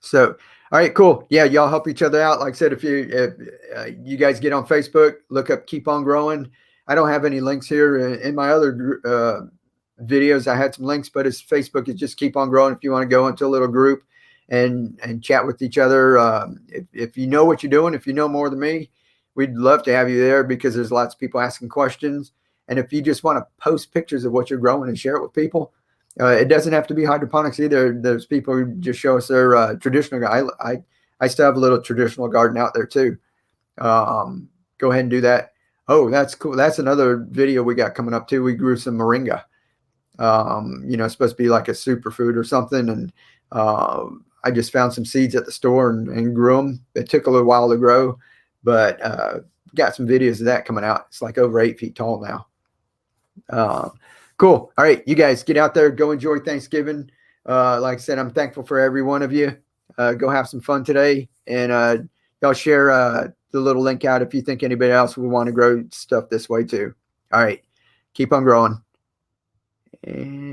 So, all right, cool. Yeah, y'all help each other out. Like I said, if you guys get on Facebook, look up Keep On Growing. I don't have any links here. In my other videos, I had some links, but it's Facebook is just Keep On Growing. If you want to go into a little group and chat with each other, if you know what you're doing, if you know more than me, we'd love to have you there because there's lots of people asking questions. And if you just want to post pictures of what you're growing and share it with people, it doesn't have to be hydroponics either. There's people who just show us their traditional. I still have a little traditional garden out there too. Go ahead and do that. Oh, that's cool. That's another video we got coming up too. We grew some moringa. It's supposed to be like a superfood or something. And I just found some seeds at the store and grew them. It took a little while to grow, but got some videos of that coming out. It's like over 8 feet tall now. Cool. All right, you guys get out there, go enjoy Thanksgiving. Like I said, I'm thankful for every one of you. Go have some fun today, and y'all share the little link out if you think anybody else would want to grow stuff this way too. All right, keep on growing. And